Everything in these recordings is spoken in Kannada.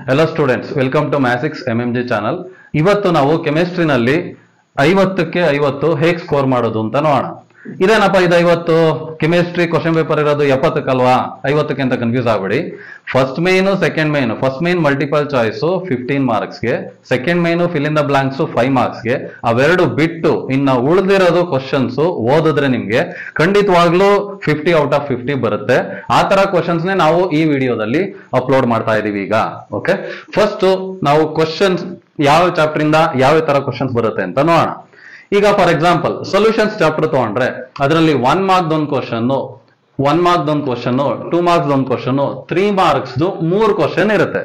Hello students, welcome to Mathix MMJ channel. ಇವತ್ತು ನಾವು ಕೆಮಿಸ್ಟ್ರಿನಲ್ಲಿ 50ಕ್ಕೆ 50 ಹೇಗೆ ಸ್ಕೋರ್ ಮಾಡೋದು ಅಂತ ನೋಡೋಣ. ಇದೇನಪ್ಪ ಇದು 50 ಕೆಮಿಸ್ಟ್ರಿ ಕ್ವಶನ್ ಪೇಪರ್ ಇರೋದು 70ಕ್ಕೆ ಅಲ್ವಾ 50ಕ್ಕೆ ಅಂತ ಕನ್ಫ್ಯೂಸ್ ಆಗಬೇಡಿ. First main second main, first main multiple choice 15 ಮಾರ್ಕ್ಸ್ಗೆ, second main fill in the blanks 5 ಮಾರ್ಕ್ಸ್ಗೆ. ಅವೆರಡು ಬಿಟ್ಟು ಇನ್ನು ಉಳಿದಿರೋದು ಕ್ವಶನ್ಸ್ ಓದಿದ್ರೆ ನಿಮ್ಗೆ ಖಂಡಿತವಾಗ್ಲೂ 50 ಔಟ್ ಆಫ್ 50 ಬರುತ್ತೆ. ಆ ತರ ಕ್ವಶನ್ಸ್ ನಾವು ಈ ವಿಡಿಯೋದಲ್ಲಿ ಅಪ್ಲೋಡ್ ಮಾಡ್ತಾ ಇದೀವಿ ಈಗ. ಓಕೆ, ಫಸ್ಟ್ ನಾವು ಕ್ವಶನ್ಸ್ ಯಾವ ಚಾಪ್ಟರ್ ಇಂದ ಯಾವ ತರ ಕ್ವಶನ್ಸ್ ಬರುತ್ತೆ ಅಂತ ನೋಡೋಣ. ಈಗ ಫಾರ್ ಎಕ್ಸಾಂಪಲ್ ಸೊಲ್ಯೂಷನ್ಸ್ ಚಾಪ್ಟರ್ ತಗೊಂಡ್ರೆ ಅದರಲ್ಲಿ 1 ಮಾರ್ಕ್ ಒಂದು ಕ್ವಶನ್, 1 ಮಾರ್ಕ್ ಒಂದು ಕ್ವಶನ್, 2 ಮಾರ್ಕ್ಸ್ ಒಂದು ಕ್ವಶನ್, 3 ಮಾರ್ಕ್ಸ್ 3 ಕ್ವಶನ್ ಇರುತ್ತೆ.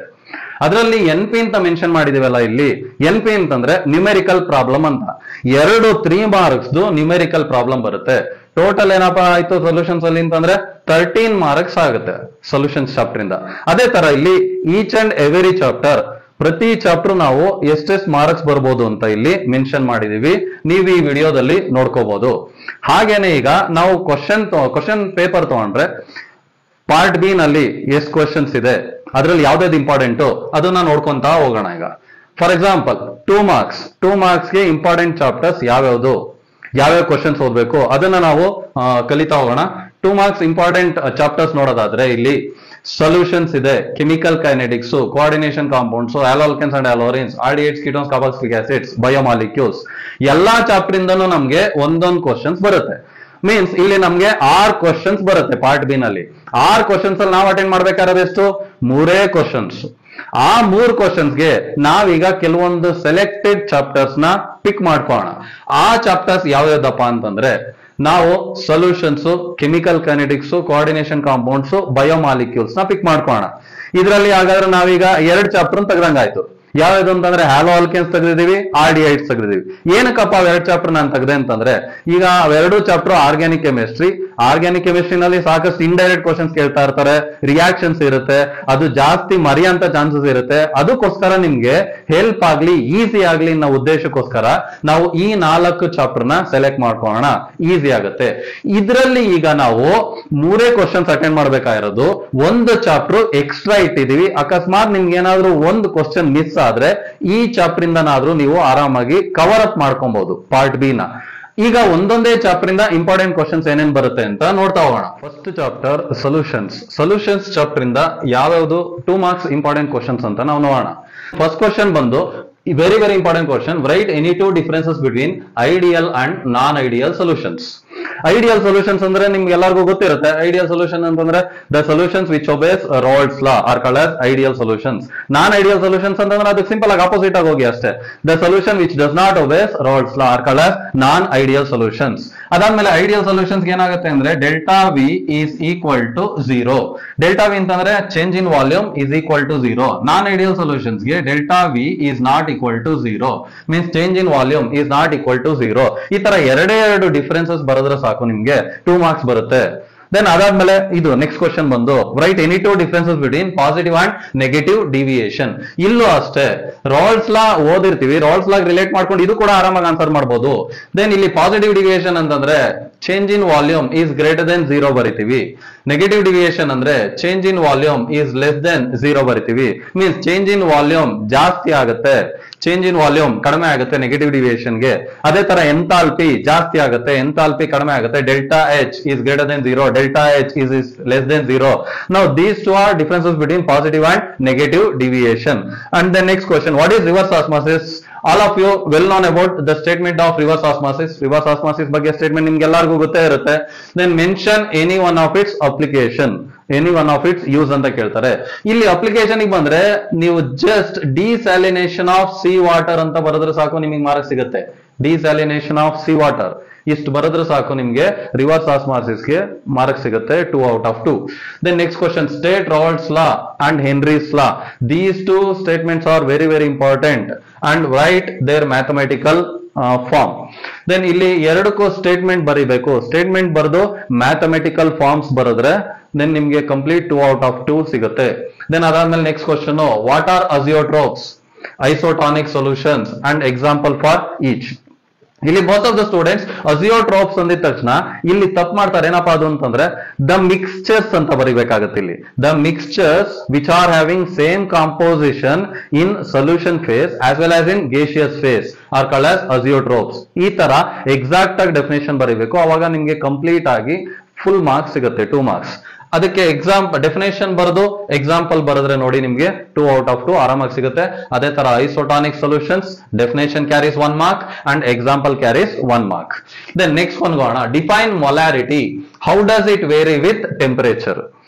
ಅದರಲ್ಲಿ ಎನ್ ಪಿ ಅಂತ ಮೆನ್ಷನ್ ಮಾಡಿದೀವಲ್ಲ, ಇಲ್ಲಿ ಎನ್ ಪಿ ಅಂತಂದ್ರೆ ನ್ಯೂಮೆರಿಕಲ್ ಪ್ರಾಬ್ಲಮ್ ಅಂತ. 3 ಮಾರ್ಕ್ಸ್ ನ್ಯೂಮೆರಿಕಲ್ ಪ್ರಾಬ್ಲಮ್ ಬರುತ್ತೆ. ಟೋಟಲ್ ಏನಪ್ಪಾ ಆಯ್ತು ಸೊಲ್ಯೂಷನ್ಸ್ ಅಲ್ಲಿ ಅಂತಂದ್ರೆ 13 ಮಾರ್ಕ್ಸ್ ಆಗುತ್ತೆ ಸೊಲ್ಯೂಷನ್ಸ್ ಚಾಪ್ಟರ್ ಇಂದ. ಅದೇ ತರ ಇಲ್ಲಿ ಈಚ್ ಅಂಡ್ ಎವರಿ ಚಾಪ್ಟರ್, ಪ್ರತಿ ಚಾಪ್ಟರ್ ನಾವು ಎಷ್ಟೆಷ್ಟು ಮಾರ್ಕ್ಸ್ ಬರ್ಬೋದು ಅಂತ ಇಲ್ಲಿ ಮೆನ್ಷನ್ ಮಾಡಿದೀವಿ, ನೀವು ಈ ವಿಡಿಯೋದಲ್ಲಿ ನೋಡ್ಕೋಬಹುದು. ಹಾಗೇನೆ ಈಗ ನಾವು ಕ್ವಶನ್ ಪೇಪರ್ ತಗೊಂಡ್ರೆ ಪಾರ್ಟ್ ಬಿ ನಲ್ಲಿ ಎಷ್ಟು ಕ್ವಶನ್ಸ್ ಇದೆ, ಅದ್ರಲ್ಲಿ ಯಾವ್ದಾವ್ದು ಇಂಪಾರ್ಟೆಂಟ್ ಅದನ್ನ ನೋಡ್ಕೊಂತ ಹೋಗೋಣ. ಈಗ ಫಾರ್ ಎಕ್ಸಾಂಪಲ್ 2 ಮಾರ್ಕ್ಸ್ಗೆ ಇಂಪಾರ್ಟೆಂಟ್ ಚಾಪ್ಟರ್ಸ್ ಯಾವ್ಯಾವ ಕ್ವಶನ್ಸ್ ಓದ್ಬೇಕು ಅದನ್ನ ನಾವು ಕಲಿತಾ ಹೋಗೋಣ. 2 ಮಾರ್ಕ್ಸ್ ಇಂಪಾರ್ಟೆಂಟ್ ಚಾಪ್ಟರ್ಸ್ ನೋಡೋದಾದ್ರೆ ಇಲ್ಲಿ ಸೊಲ್ಯೂಷನ್ಸ್ ಇದೆ, chemical kinetics, coordination compounds, alkanes and haloarenes, aldehydes, ketones, carboxylic acids, biomolecules, ಎಲ್ಲಾ ಚಾಪ್ಟರ್ ಇಂದನೂ ನಮ್ಗೆ ಒಂದೊಂದು ಕ್ವಶನ್ಸ್ ಬರುತ್ತೆ. ಮೀನ್ಸ್ ಇಲ್ಲಿ ನಮ್ಗೆ 6 ಕ್ವಶನ್ಸ್ ಬರುತ್ತೆ ಪಾರ್ಟ್ ಬಿ ನಲ್ಲಿ. 6 ಕ್ವಶನ್ಸ್ ಅಲ್ಲಿ ನಾವು ಅಟೆಂಡ್ ಮಾಡ್ಬೇಕಾದ್ರೆ ಎಷ್ಟು 3 ಕ್ವಶನ್ಸ್. ಆ 3 ಕ್ವಶನ್ಸ್ಗೆ ನಾವೀಗ ಕೆಲವೊಂದು ಸೆಲೆಕ್ಟೆಡ್ ಚಾಪ್ಟರ್ಸ್ ನ ಪಿಕ್ ಮಾಡ್ಕೋಣ. ಆ ಚಾಪ್ಟರ್ಸ್ ಯಾವ್ಯಾವ್ದಪ್ಪ ಅಂತಂದ್ರೆ ನಾವು solutions, chemical kinetics, coordination compounds, biomolecules ನ ಪಿಕ್ ಮಾಡ್ಕೋಣ. ಇದರಲ್ಲಿ ಹಾಗಾದ್ರೆ ನಾವೀಗ 2 ಚಾಪ್ಟರ್ ತೆಗ್ದಂಗಾಯ್ತು. ಯಾವ್ದು ಅಂತಂದ್ರೆ ಹ್ಯಾಲೋ ಆಲ್ಕೇನ್ಸ್ ತೆಗೆದಿದೀವಿ, ಆರ್ಡಿಯೈಟ್ಸ್ ತೆಗೆದಿದೀವಿ. ಏನಕ್ಕಪ್ಪ 2 ಚಾಪ್ಟರ್ ನಾನು ತೆಗೆದೆ ಅಂತಂದ್ರೆ ಈಗ ಅವೆರಡು ಚಾಪ್ಟರ್ ಆರ್ಗ್ಯಾನಿಕ್ ಕೆಮಿಸ್ಟ್ರಿನಲ್ಲಿ ಸಾಕಷ್ಟು ಇಂಡೈರೆಕ್ಟ್ ಕ್ವಶನ್ಸ್ ಕೇಳ್ತಾ ಇರ್ತಾರೆ, ರಿಯಾಕ್ಷನ್ಸ್ ಇರುತ್ತೆ, ಅದು ಜಾಸ್ತಿ ಮರೆಯಂತ ಚಾನ್ಸಸ್ ಇರುತ್ತೆ. ಅದಕ್ಕೋಸ್ಕರ ನಿಮ್ಗೆ ಹೆಲ್ಪ್ ಆಗ್ಲಿ, ಈಸಿ ಆಗ್ಲಿ ಅನ್ನೋ ಉದ್ದೇಶಕ್ಕೋಸ್ಕರ ನಾವು ಈ 4 ಚಾಪ್ಟರ್ ನ ಸೆಲೆಕ್ಟ್ ಮಾಡ್ಕೊಳ್ಳೋಣ, ಈಸಿ ಆಗುತ್ತೆ. ಇದ್ರಲ್ಲಿ ಈಗ ನಾವು 3 ಕ್ವಶನ್ಸ್ ಅಟೆಂಡ್ ಮಾಡ್ಬೇಕಾಗಿರೋದು, ಒಂದು ಚಾಪ್ಟರ್ ಎಕ್ಸ್ಟ್ರಾ ಇಟ್ಟಿದೀವಿ. ಅಕಸ್ಮಾತ್ ನಿಮ್ಗೆ ಏನಾದ್ರೂ ಒಂದು ಕ್ವಶನ್ ಮಿಸ್ ಆದ್ರೆ ಈ ಚಾಪ್ಟರ್ ಇಂದನಾದ್ರೂ ನೀವು ಆರಾಮಾಗಿ ಕವರ್ ಅಪ್ ಮಾಡ್ಕೊಬಹುದು ಪಾರ್ಟ್ ಬಿ ನ. ಈಗ ಒಂದೊಂದೇ ಚಾಪ್ಟರ್ ಇಂದ ಇಂಪಾರ್ಟೆಂಟ್ ಕ್ವಶನ್ಸ್ ಏನೇನ್ ಬರುತ್ತೆ ಅಂತ ನೋಡ್ತಾ ಹೋಗೋಣ. ಫಸ್ಟ್ ಚಾಪ್ಟರ್ ಸೊಲ್ಯೂಷನ್ಸ್ ಚಾಪ್ಟರ್ ಇಂದ ಯಾವ್ಯಾವ್ದು 2 ಮಾರ್ಕ್ಸ್ ಇಂಪಾರ್ಟೆಂಟ್ ಕ್ವಶನ್ಸ್ ಅಂತ ನಾವು ನೋಡೋಣ. ಫಸ್ಟ್ ಕ್ವಶನ್ ಬಂದು very important question, right any 2 differences between ideal and non ideal solutions. Ideal solutions ಅಂದ್ರೆ ನಿಮ್ಗೆ ಎಲ್ಲರಿಗೂ ಗೊತ್ತಿರುತ್ತೆ. ಐಡಿಯಲ್ ಸೊಲ್ಯೂಷನ್ ಅಂತಂದ್ರೆ the solutions which obeys Raoult's law are called as ideal solutions. Non ideal solutions ಅಂತಂದ್ರೆ ಅದಕ್ಕೆ ಸಿಂಪಲ್ ಆಗಿ ಆಪೋಸಿಟ್ ಆಗಿ ಹೋಗಿ ಅಷ್ಟೇ. The solution which does not obeys Raoult's law are called as non ideal solutions. ಅದಾದ್ಮೇಲೆ ಐಡಿಯಲ್ ಸೊಲ್ಯೂಷನ್ಸ್ ಏನಾಗುತ್ತೆ ಅಂದ್ರೆ delta V is equal to 0. Delta V ಅಂತಂದ್ರೆ change in volume is equal to 0. Non ideal solutions ಗೆ delta V is not equal to 0 means change in volume is not equal to 0. ಈ ತರ ಎರಡು ಡಿಫರೆನ್ಸಸ್ ಬರೋದ್ರೆ ಸಾಕು ನಿಮ್ಗೆ 2 ಮಾರ್ಕ್ಸ್ ಬರುತ್ತೆ. ದೆನ್ ಅದಾದ್ಮೇಲೆ ಇದು ನೆಕ್ಸ್ಟ್ ಕ್ವಶನ್ ಬಂದು right any 2 differences between positive and negative deviation. ಇಲ್ಲೂ ಅಷ್ಟೇ ರಾಲ್ಡ್ಸ್ ಲಾ ಓದಿರ್ತೀವಿ, ರಾಲ್ಡ್ಸ್ ಲಾ ರಿಲೇಟ್ ಮಾಡ್ಕೊಂಡು ಇದು ಕೂಡ ಆರಾಮಾಗಿ ಆನ್ಸರ್ ಮಾಡಬಹುದು. ದೆನ್ ಇಲ್ಲಿ ಪಾಸಿಟಿವ್ ಡಿವಿಯೇಷನ್ ಅಂತಂದ್ರೆ change in volume is greater than 0 ಬರಿತೀವಿ. ನೆಗೆಟಿವ್ ಡಿವಿಯೇಷನ್ ಅಂದ್ರೆ change in volume is less than 0 ಬರಿತೀವಿ. ಮೀನ್ಸ್ ಚೇಂಜ್ ಇನ್ ವಾಲ್ಯೂಮ್ ಜಾಸ್ತಿ ಆಗುತ್ತೆ, ಚೇಂಜ್ ಇನ್ ವಾಲ್ಯೂಮ್ ಕಡಿಮೆ ಆಗುತ್ತೆ ನೆಗೆಟಿವ್ ಡಿವಿಯೇಷನ್ ಗೆ. ಅದೇ ತರ ಎಂಥಾಲ್ಪಿ ಜಾಸ್ತಿ ಆಗುತ್ತೆ, ಎಂಥಾಲ್ಪಿ ಕಡಿಮೆ ಆಗುತ್ತೆ. Delta H is greater than 0, delta H is less than 0. Now these two are differences between positive and negative deviation. And the next question, what is reverse osmosis? All of you well known about the statement of reverse osmosis ಬಗ್ಗೆ ಸ್ಟೇಟ್ಮೆಂಟ್ ನಿಮ್ಗೆ ಎಲ್ಲರಿಗೂ ಗೊತ್ತೇ ಇರುತ್ತೆ. Then mention any one of its application, any one of its use ಅಂತ ಕೇಳ್ತಾರೆ. ಇಲ್ಲಿ ಅಪ್ಲಿಕೇಶನ್ ಬಂದ್ರೆ ನೀವು ಜಸ್ಟ್ ಡಿಸ್ಯಾಲಿನೇಷನ್ ಆಫ್ ಸಿ ವಾಟರ್ ಅಂತ ಬರೆದ್ರೆ ಸಾಕು, ನಿಮಗೆ ಮಾರ್ಕ್ಸ್ ಸಿಗುತ್ತೆ. ಡಿಸ್ಯಾಲಿನೇಷನ್ ಆಫ್ ಸಿ ವಾಟರ್ ಇಷ್ಟು ಬರೆದ್ರೆ ಸಾಕು ನಿಮ್ಗೆ ರಿವರ್ಸ್ ಆಸ್ಮಾಸಿಸ್ಗೆ ಮಾರ್ಕ್ಸ್ ಸಿಗುತ್ತೆ 2 out of 2. Then next question, state Raoult's law and Henry's law. These 2 statements are very important and write their mathematical form. Then ಇಲ್ಲಿ 2ಕ್ಕೂ ಸ್ಟೇಟ್ಮೆಂಟ್ ಬರೀಬೇಕು. ಸ್ಟೇಟ್ಮೆಂಟ್ ಬರೆದು ಮ್ಯಾಥಮೆಟಿಕಲ್ ಫಾರ್ಮ್ಸ್ ಬರೆದ್ರೆ ದೆನ್ ನಿಮ್ಗೆ ಕಂಪ್ಲೀಟ್ 2 out of 2 ಸಿಗುತ್ತೆ. ದೆನ್ ಅದಾದ್ಮೇಲೆ next question, what are azeotropes, isotonic solutions and example for each. ಇಲ್ಲಿ most of the students azeotropes ಅಂದಿದ ತಕ್ಷಣ ಇಲ್ಲಿ ತಪ್ಪು ಮಾಡ್ತಾರೆ. ಏನಪ್ಪಾ ಅದು ಅಂತಂದ್ರೆ ದ ಮಿಕ್ಸ್ಚರ್ಸ್ ಅಂತ ಬರಿಬೇಕಾಗತ್ತೆ. ಇಲ್ಲಿ the mixtures which are having same composition in solution phase as well as in gaseous phase are called as azeotropes. ಈ ತರ ಎಕ್ಸಾಕ್ಟ್ ಆಗಿ ಡೆಫಿನೇಷನ್ ಬರೀಬೇಕು. ಅವಾಗ ನಿಮ್ಗೆ ಕಂಪ್ಲೀಟ್ ಆಗಿ ಫುಲ್ ಮಾರ್ಕ್ಸ್ ಸಿಗುತ್ತೆ, 2 ಮಾರ್ಕ್ಸ್. ಅದಕ್ಕೆ ಡೆಫಿನೇಷನ್ ಬರೆದು ಎಕ್ಸಾಂಪಲ್ ಬರೆದ್ರೆ ನೋಡಿ ನಿಮ್ಗೆ 2 out of 2 ಆರಾಮಾಗಿ ಸಿಗುತ್ತೆ. ಅದೇ ತರ isotonic solutions definition carries 1 mark and example carries 1 mark. Then next one ಗೋಣ. Define molarity, how does it vary with temperature.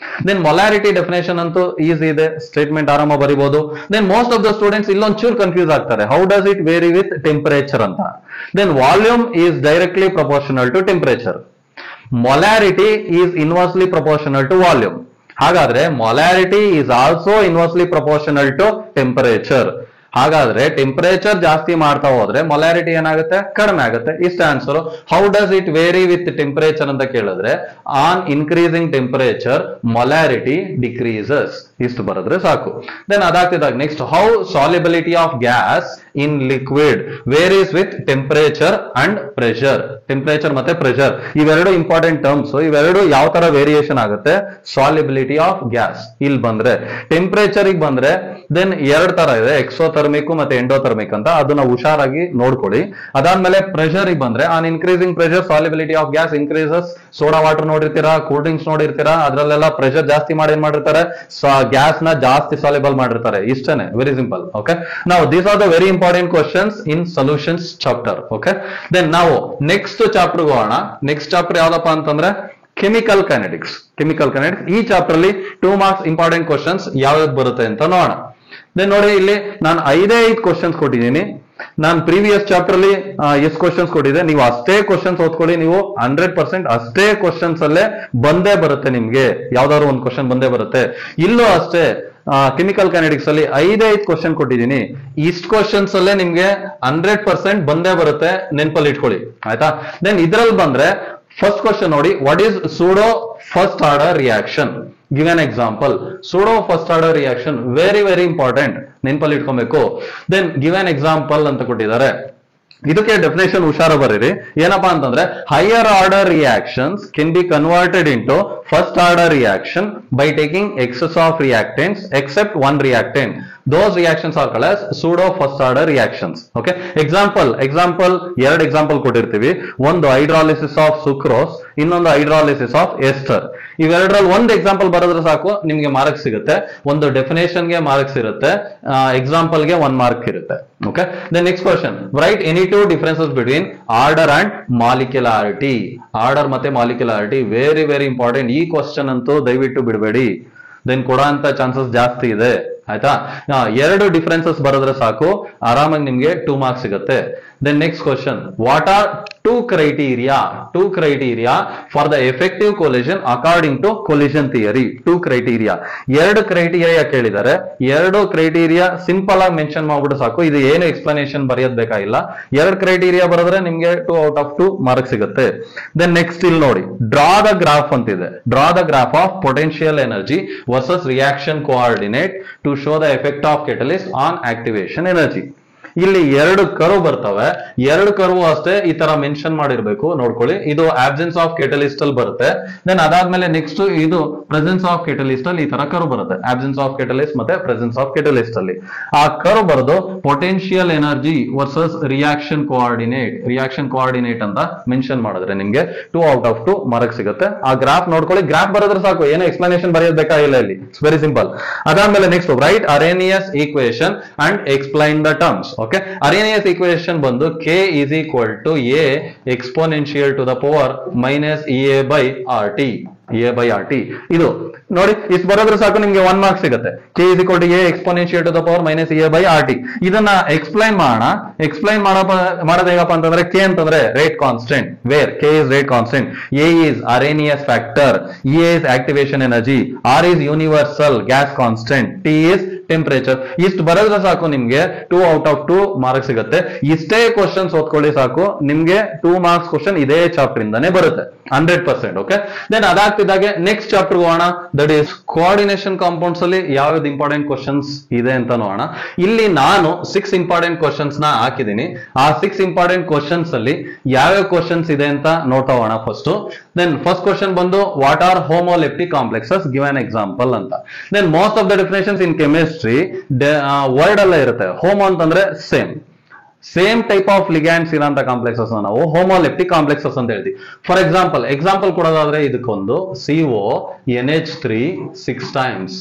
Then molarity definition ಅಂತೂ ಈಸಿ ಇದೆ, ಸ್ಟೇಟ್ಮೆಂಟ್ ಆರಾಮ ಬರಿಬಹುದು. Then most of the students ಇಲ್ಲೊಂದು ಚೂರ್ ಕನ್ಫ್ಯೂಸ್ ಆಗ್ತಾರೆ, how does it vary with temperature ಅಂತ. Then volume is directly proportional to temperature. Molarity is inversely proportional to volume. ಹಾಗಾದ್ರೆ molarity is also inversely proportional to temperature. ಹಾಗಾದ್ರೆ ಟೆಂಪರೇಚರ್ ಜಾಸ್ತಿ ಮಾಡ್ತಾ ಹೋದ್ರೆ ಮೊಲಾರಿಟಿ ಏನಾಗುತ್ತೆ, ಕಡಿಮೆ ಆಗುತ್ತೆ. ಇಷ್ಟ answer. How does it vary with temperature ಅಂತ ಕೇಳಿದ್ರೆ on increasing temperature molarity decreases. ಇಷ್ಟು ಬರೆದ್ರೆ ಸಾಕು. ದೆನ್ ಅದಾಗ್ತಿದಾಗ next, how solubility of gas in liquid varies with temperature and pressure. Temperature ಮತ್ತೆ ಪ್ರೆಷರ್ ಇವೆರಡು ಇಂಪಾರ್ಟೆಂಟ್ ಟರ್ಮ್ಸ್. ಇವೆರಡು ಯಾವ ತರ ವೇರಿಯೇಷನ್ ಆಗುತ್ತೆ, ಸಾಲ್ಯುಬಿಲಿಟಿ ಆಫ್ ಗ್ಯಾಸ್. ಇಲ್ಲಿ ಬಂದ್ರೆ ಟೆಂಪರೇಚರ್ ಬಂದ್ರೆ ದೆನ್ 2 ತರ ಇದೆ, ಎಕ್ಸೋಥರ್ಮಿಕ್ ಮತ್ತೆ ಎಂಡೋಥರ್ಮಿಕ್ ಅಂತ. ಅದನ್ನ ಹುಷಾರಾಗಿ ನೋಡ್ಕೊಳ್ಳಿ. ಅದಾದ್ಮೇಲೆ ಪ್ರೆಷರ್ ಬಂದ್ರೆ on increasing pressure solubility of gas increases. Soda water ನೋಡಿರ್ತೀರಾ, ಕೂಲ್ ಡ್ರಿಂಕ್ಸ್ ನೋಡಿರ್ತೀರಾ, ಅದ್ರಲ್ಲೆಲ್ಲ ಪ್ರೆಷರ್ ಜಾಸ್ತಿ ಮಾಡಿ ಏನ್ ಮಾಡಿರ್ತಾರೆ, ಗ್ಯಾಸ್ ನ ಜಾಸ್ತಿ ಸಾಲ್ಯುಬಲ್ ಮಾಡಿರ್ತಾರೆ. ಇಷ್ಟನೇ, ವೆರಿ ಸಿಂಪಲ್. ಓಕೆ, ನಾವು these are the very important questions in solutions chapter. Okay, then ನಾವು ನೆಕ್ಸ್ಟ್ ಚಾಪ್ಟರ್ ಹೋಗೋಣ. ನೆಕ್ಸ್ಟ್ ಚಾಪ್ಟರ್ ಯಾವ್ದಪ್ಪ ಅಂತಂದ್ರೆ ಕೆಮಿಕಲ್ ಕೈನೆಟಿಕ್ಸ್. ಕೆಮಿಕಲ್ ಕೈನೆಟಿಕ್ಸ್ ಈ ಚಾಪ್ಟರ್ ಅಲ್ಲಿ 2 ಮಾರ್ಕ್ಸ್ ಇಂಪಾರ್ಟೆಂಟ್ ಕ್ವಶನ್ಸ್ ಯಾವ್ಯಾವ್ದು ಬರುತ್ತೆ ಅಂತ ನೋಡೋಣ. ದೆನ್ ನೋಡಿ, ಇಲ್ಲಿ ನಾನು 5 ಕ್ವಶನ್ಸ್ ಕೊಟ್ಟಿದ್ದೀನಿ. ನಾನು ಪ್ರೀವಿಯಸ್ ಚಾಪ್ಟರ್ ಅಲ್ಲಿ ಎಷ್ಟು ಕ್ವಶನ್ಸ್ ಕೊಟ್ಟಿದೆ, ನೀವು ಅಷ್ಟೇ ಕ್ವಶನ್ಸ್ ಓದ್ಕೊಳ್ಳಿ. ನೀವು 100% ಅಷ್ಟೇ ಕ್ವಶನ್ಸ್ ಅಲ್ಲೇ ಬಂದೇ ಬರುತ್ತೆ. ನಿಮ್ಗೆ ಯಾವ್ದಾದ್ರು ಒಂದು ಕ್ವಶನ್ ಬಂದೇ ಬರುತ್ತೆ. ಇಲ್ಲೂ ಅಷ್ಟೇ ಕೆಮಿಕಲ್ ಕೈನೆಟಿಕ್ಸ್ ಅಲ್ಲಿ 5 ಕ್ವಶನ್ ಕೊಟ್ಟಿದ್ದೀನಿ. ಇಷ್ಟು ಕ್ವಶನ್ಸ್ ಅಲ್ಲೇ ನಿಮ್ಗೆ 100% ಬಂದೇ ಬರುತ್ತೆ, ನೆನಪಲ್ಲಿ ಇಟ್ಕೊಳ್ಳಿ ಆಯ್ತಾ. ದೆನ್ ಇದ್ರಲ್ಲಿ ಬಂದ್ರೆ ಫಸ್ಟ್ ಕ್ವಶನ್ ನೋಡಿ, what is pseudo first order reaction? Give an example. Pseudo first order reaction very very important, ನೆನಪಲ್ಲಿ ಇಟ್ಕೊಬೇಕು. ದೆನ್ ಗಿವ್ ಅನ್ ಎಕ್ಸಾಂಪಲ್ ಅಂತ ಕೊಟ್ಟಿದ್ದಾರೆ. ಇದಕ್ಕೆ ಡೆಫಿನೇಷನ್ ಹುಷಾರ ಬರೀರಿ. ಏನಪ್ಪಾ ಅಂತಂದ್ರೆ higher order reactions can be converted into first order reaction by taking excess of reactants except 1 reactant. Those reactions are called as pseudo first order reactions. Okay, example 2 example ಕೊಟ್ಟಿರ್ತೀವಿ. ಒಂದು ಹೈಡ್ರಾಲಿಸಿಸ್ ಆಫ್ ಸುಕ್ರೋಸ್, ಇನ್ನೊಂದು ಹೈಡ್ರಾಲಿಸಿಸ್ ಆಫ್ ಎಸ್ಟರ್. ಇವೆರಡರಲ್ಲಿ ಒಂದು ಎಕ್ಸಾಂಪಲ್ ಬರೆದ್ರೆ ಸಾಕು, ನಿಮ್ಗೆ ಮಾರ್ಕ್ಸ್ ಸಿಗುತ್ತೆ. ಒಂದು ಡೆಫಿನೇಷನ್ ಗೆ ಮಾರ್ಕ್ಸ್ ಇರುತ್ತೆ, ಎಕ್ಸಾಂಪಲ್ ಗೆ 1 ಮಾರ್ಕ್ ಇರುತ್ತೆ. Okay, then next question, right any 2 differences between order and molecularity. Order ಮತ್ತೆ ಮಾಲಿಕ್ಯುಲಾರಿಟಿ ವೆರಿ ವೆರಿ ಇಂಪಾರ್ಟೆಂಟ್. ಈ ಕ್ವಶನ್ ಅಂತೂ ದಯವಿಟ್ಟು ಬಿಡಬೇಡಿ, ದೆನ್ ಕೊಡೋ ಅಂತ ಚಾನ್ಸಸ್ ಜಾಸ್ತಿ ಇದೆ ಆಯ್ತಾ. 2 ಡಿಫರೆನ್ಸಸ್ ಬರೆದ್ರೆ ಸಾಕು, ಆರಾಮಾಗಿ ನಿಮ್ಗೆ 2 ಮಾರ್ಕ್ಸ್ ಸಿಗುತ್ತೆ. Then next question, what are 2 criteria for the effective collision according to collision theory? 2 criteria, 2 criteria ಕೇಳಿದ್ದಾರೆ. 2 ಕ್ರೈಟೀರಿಯಾ ಸಿಂಪಲ್ ಆಗಿ ಮೆನ್ಷನ್ ಮಾಡ್ಬಿಟ್ಟು ಸಾಕು, ಇದು ಏನು ಎಕ್ಸ್ಪ್ಲನೇಷನ್ ಬರೆಯೋದ್ ಬೇಕಾಗಿಲ್ಲ. 2 ಕ್ರೈಟೀರಿಯಾ ಬರೆದ್ರೆ ನಿಮ್ಗೆ 2 out of 2 ಮಾರ್ಕ್ಸ್ ಸಿಗುತ್ತೆ. ದೆನ್ ನೆಕ್ಸ್ಟ್ ಇಲ್ಲಿ ನೋಡಿ, ಡ್ರಾ ದ ಗ್ರಾಫ್ ಅಂತಿದೆ. Draw the graph of potential energy versus reaction coordinate to show the effect of catalyst on activation energy. ಇಲ್ಲಿ 2 ಕರ್ವ್ ಬರ್ತವೆ. 2 ಕರ್ವ್ ಅಷ್ಟೇ ಈ ತರ ಮೆನ್ಷನ್ ಮಾಡಿರ್ಬೇಕು, ನೋಡ್ಕೊಳ್ಳಿ. ಇದು ಆಬ್ಸೆನ್ಸ್ ಆಫ್ ಕೆಟಲಿಸ್ಟ್ ಅಲ್ಲಿ ಬರುತ್ತೆ. ದೆನ್ ಅದಾದ್ಮೇಲೆ ನೆಕ್ಸ್ಟ್ ಇದು ಪ್ರೆಸೆನ್ಸ್ ಆಫ್ ಕೆಟಲಿಸ್ಟ್ ಅಲ್ಲಿ ಈ ತರ ಕರ್ವ್ ಬರುತ್ತೆ. ಆಬ್ಸೆನ್ಸ್ ಆಫ್ ಕೆಟಲಿಸ್ಟ್ ಮತ್ತೆ ಪ್ರೆಸೆನ್ಸ್ ಆಫ್ ಕೆಟಲಿಸ್ಟ್ ಅಲ್ಲಿ ಆ ಕರ್ವ್ ಬರೆದು potential energy versus reaction coordinate ಅಂತ ಮೆನ್ಷನ್ ಮಾಡಿದ್ರೆ ನಿಮ್ಗೆ 2 out of 2 ಮಾರ್ಕ್ಸ್ ಸಿಗುತ್ತೆ. ಆ ಗ್ರಾಫ್ ನೋಡ್ಕೊಳ್ಳಿ, ಗ್ರಾಫ್ ಬರೆದ್ರೆ ಸಾಕು, ಏನೋ ಎಕ್ಸ್ಪ್ಲನೇಷನ್ ಬರೆಯೋದ್ ಬೇಕಾಗಿಲ್ಲ. ಇಲ್ಲಿ ಇಟ್ಸ್ ವೆರಿ ಸಿಂಪಲ್. ಅದಾದ್ಮೇಲೆ next, right ಅರೇನಿಯಸ್ equation and explain the terms. Okay, ಅರೇನಿಯಸ್ equation ಬಂದು k is equal to a exponential to the power minus EA by RT. ಇದು ನೋಡಿ, ಇಷ್ಟು ಬರೋದ್ರೆ ಸಾಕು, ನಿಮ್ಗೆ 1 ಮಾರ್ಕ್ಸ್ ಸಿಗುತ್ತೆ. k is equal to a exponential to the power minus EA by RT. ಇದನ್ನ ಎಕ್ಸ್ಪ್ಲೈನ್ ಮಾಡೋಣ. ಎಕ್ಸ್ಪ್ಲೈನ್ ಮಾಡೋದು ಹೇಗಪ್ಪ ಅಂತಂದ್ರೆ, k ಅಂತಂದ್ರೆ rate constant, where k is rate constant, a is Arrhenius factor, EA is activation energy, R is universal gas constant, T is temperature. ಇಷ್ಟು ಬರೋದ್ರೆ ಸಾಕು, ನಿಮ್ಗೆ 2 out of 2 ಮಾರ್ಕ್ಸ್ ಸಿಗುತ್ತೆ. ಇಷ್ಟೇ ಕ್ವಶನ್ಸ್ ಓದ್ಕೊಳ್ಳಿ ಸಾಕು, ನಿಮ್ಗೆ 2 ಮಾರ್ಕ್ಸ್ ಕ್ವಶನ್ ಇದೇ ಚಾಪ್ಟರ್ ಇಂದಾನೆ ಬರುತ್ತೆ. 100%. ಓಕೆ, ದೆನ್ ಅದಾಗ್ತಿದ್ದಾಗೆ ನೆಕ್ಸ್ಟ್ ಚಾಪ್ಟರ್ ಹೋಗೋಣ. ದಟ್ ಈಸ್ ಕೋಆರ್ಡಿನೇಷನ್ ಕಾಂಪೌಂಡ್ಸ್ ಅಲ್ಲಿ ಯಾವ್ದು ಇಂಪಾರ್ಟೆಂಟ್ ಕ್ವಶನ್ಸ್ ಇದೆ ಅಂತ ನೋಡೋಣ. ಇಲ್ಲಿ ನಾನು 6 ಇಂಪಾರ್ಟೆಂಟ್ ಕ್ವಶನ್ಸ್ ನ ಹಾಕಿದ್ದೀನಿ. ಆ 6 ಇಂಪಾರ್ಟೆಂಟ್ ಕ್ವಶನ್ಸ್ ಅಲ್ಲಿ ಯಾವ್ಯಾವ ಕ್ವಶನ್ಸ್ ಇದೆ ಅಂತ ನೋಡ್ತಾ ಹೋಗೋಣ ಫಸ್ಟ್. ದೆನ್ ಫಸ್ಟ್ ಕ್ವಶನ್ ಬಂದು what are homoleptic complexes, give an example ಅಂತ. Then most of the definitions in chemistry word ಅಲ್ಲೇ ಇರುತ್ತೆ. ಹೋಮೋ ಅಂತಂದ್ರೆ ಸೇಮ್ ಟೈಪ್ ಆಫ್ ಲಿಗ್ಯಾಂಡ್ಸ್ ಇರೋಂಥ ಕಾಂಪ್ಲೆಕ್ಸಸ್ ನಾವು ಹೋಮೋಲೆಪ್ಟಿಕ್ ಕಾಂಪ್ಲೆಕ್ಸಸ್ ಅಂತ ಹೇಳ್ತೀವಿ. ಫಾರ್ ಎಕ್ಸಾಂಪಲ್ ಕೊಡೋದಾದ್ರೆ ಇದಕ್ಕೊಂದು CONH3 6 ಟೈಮ್ಸ್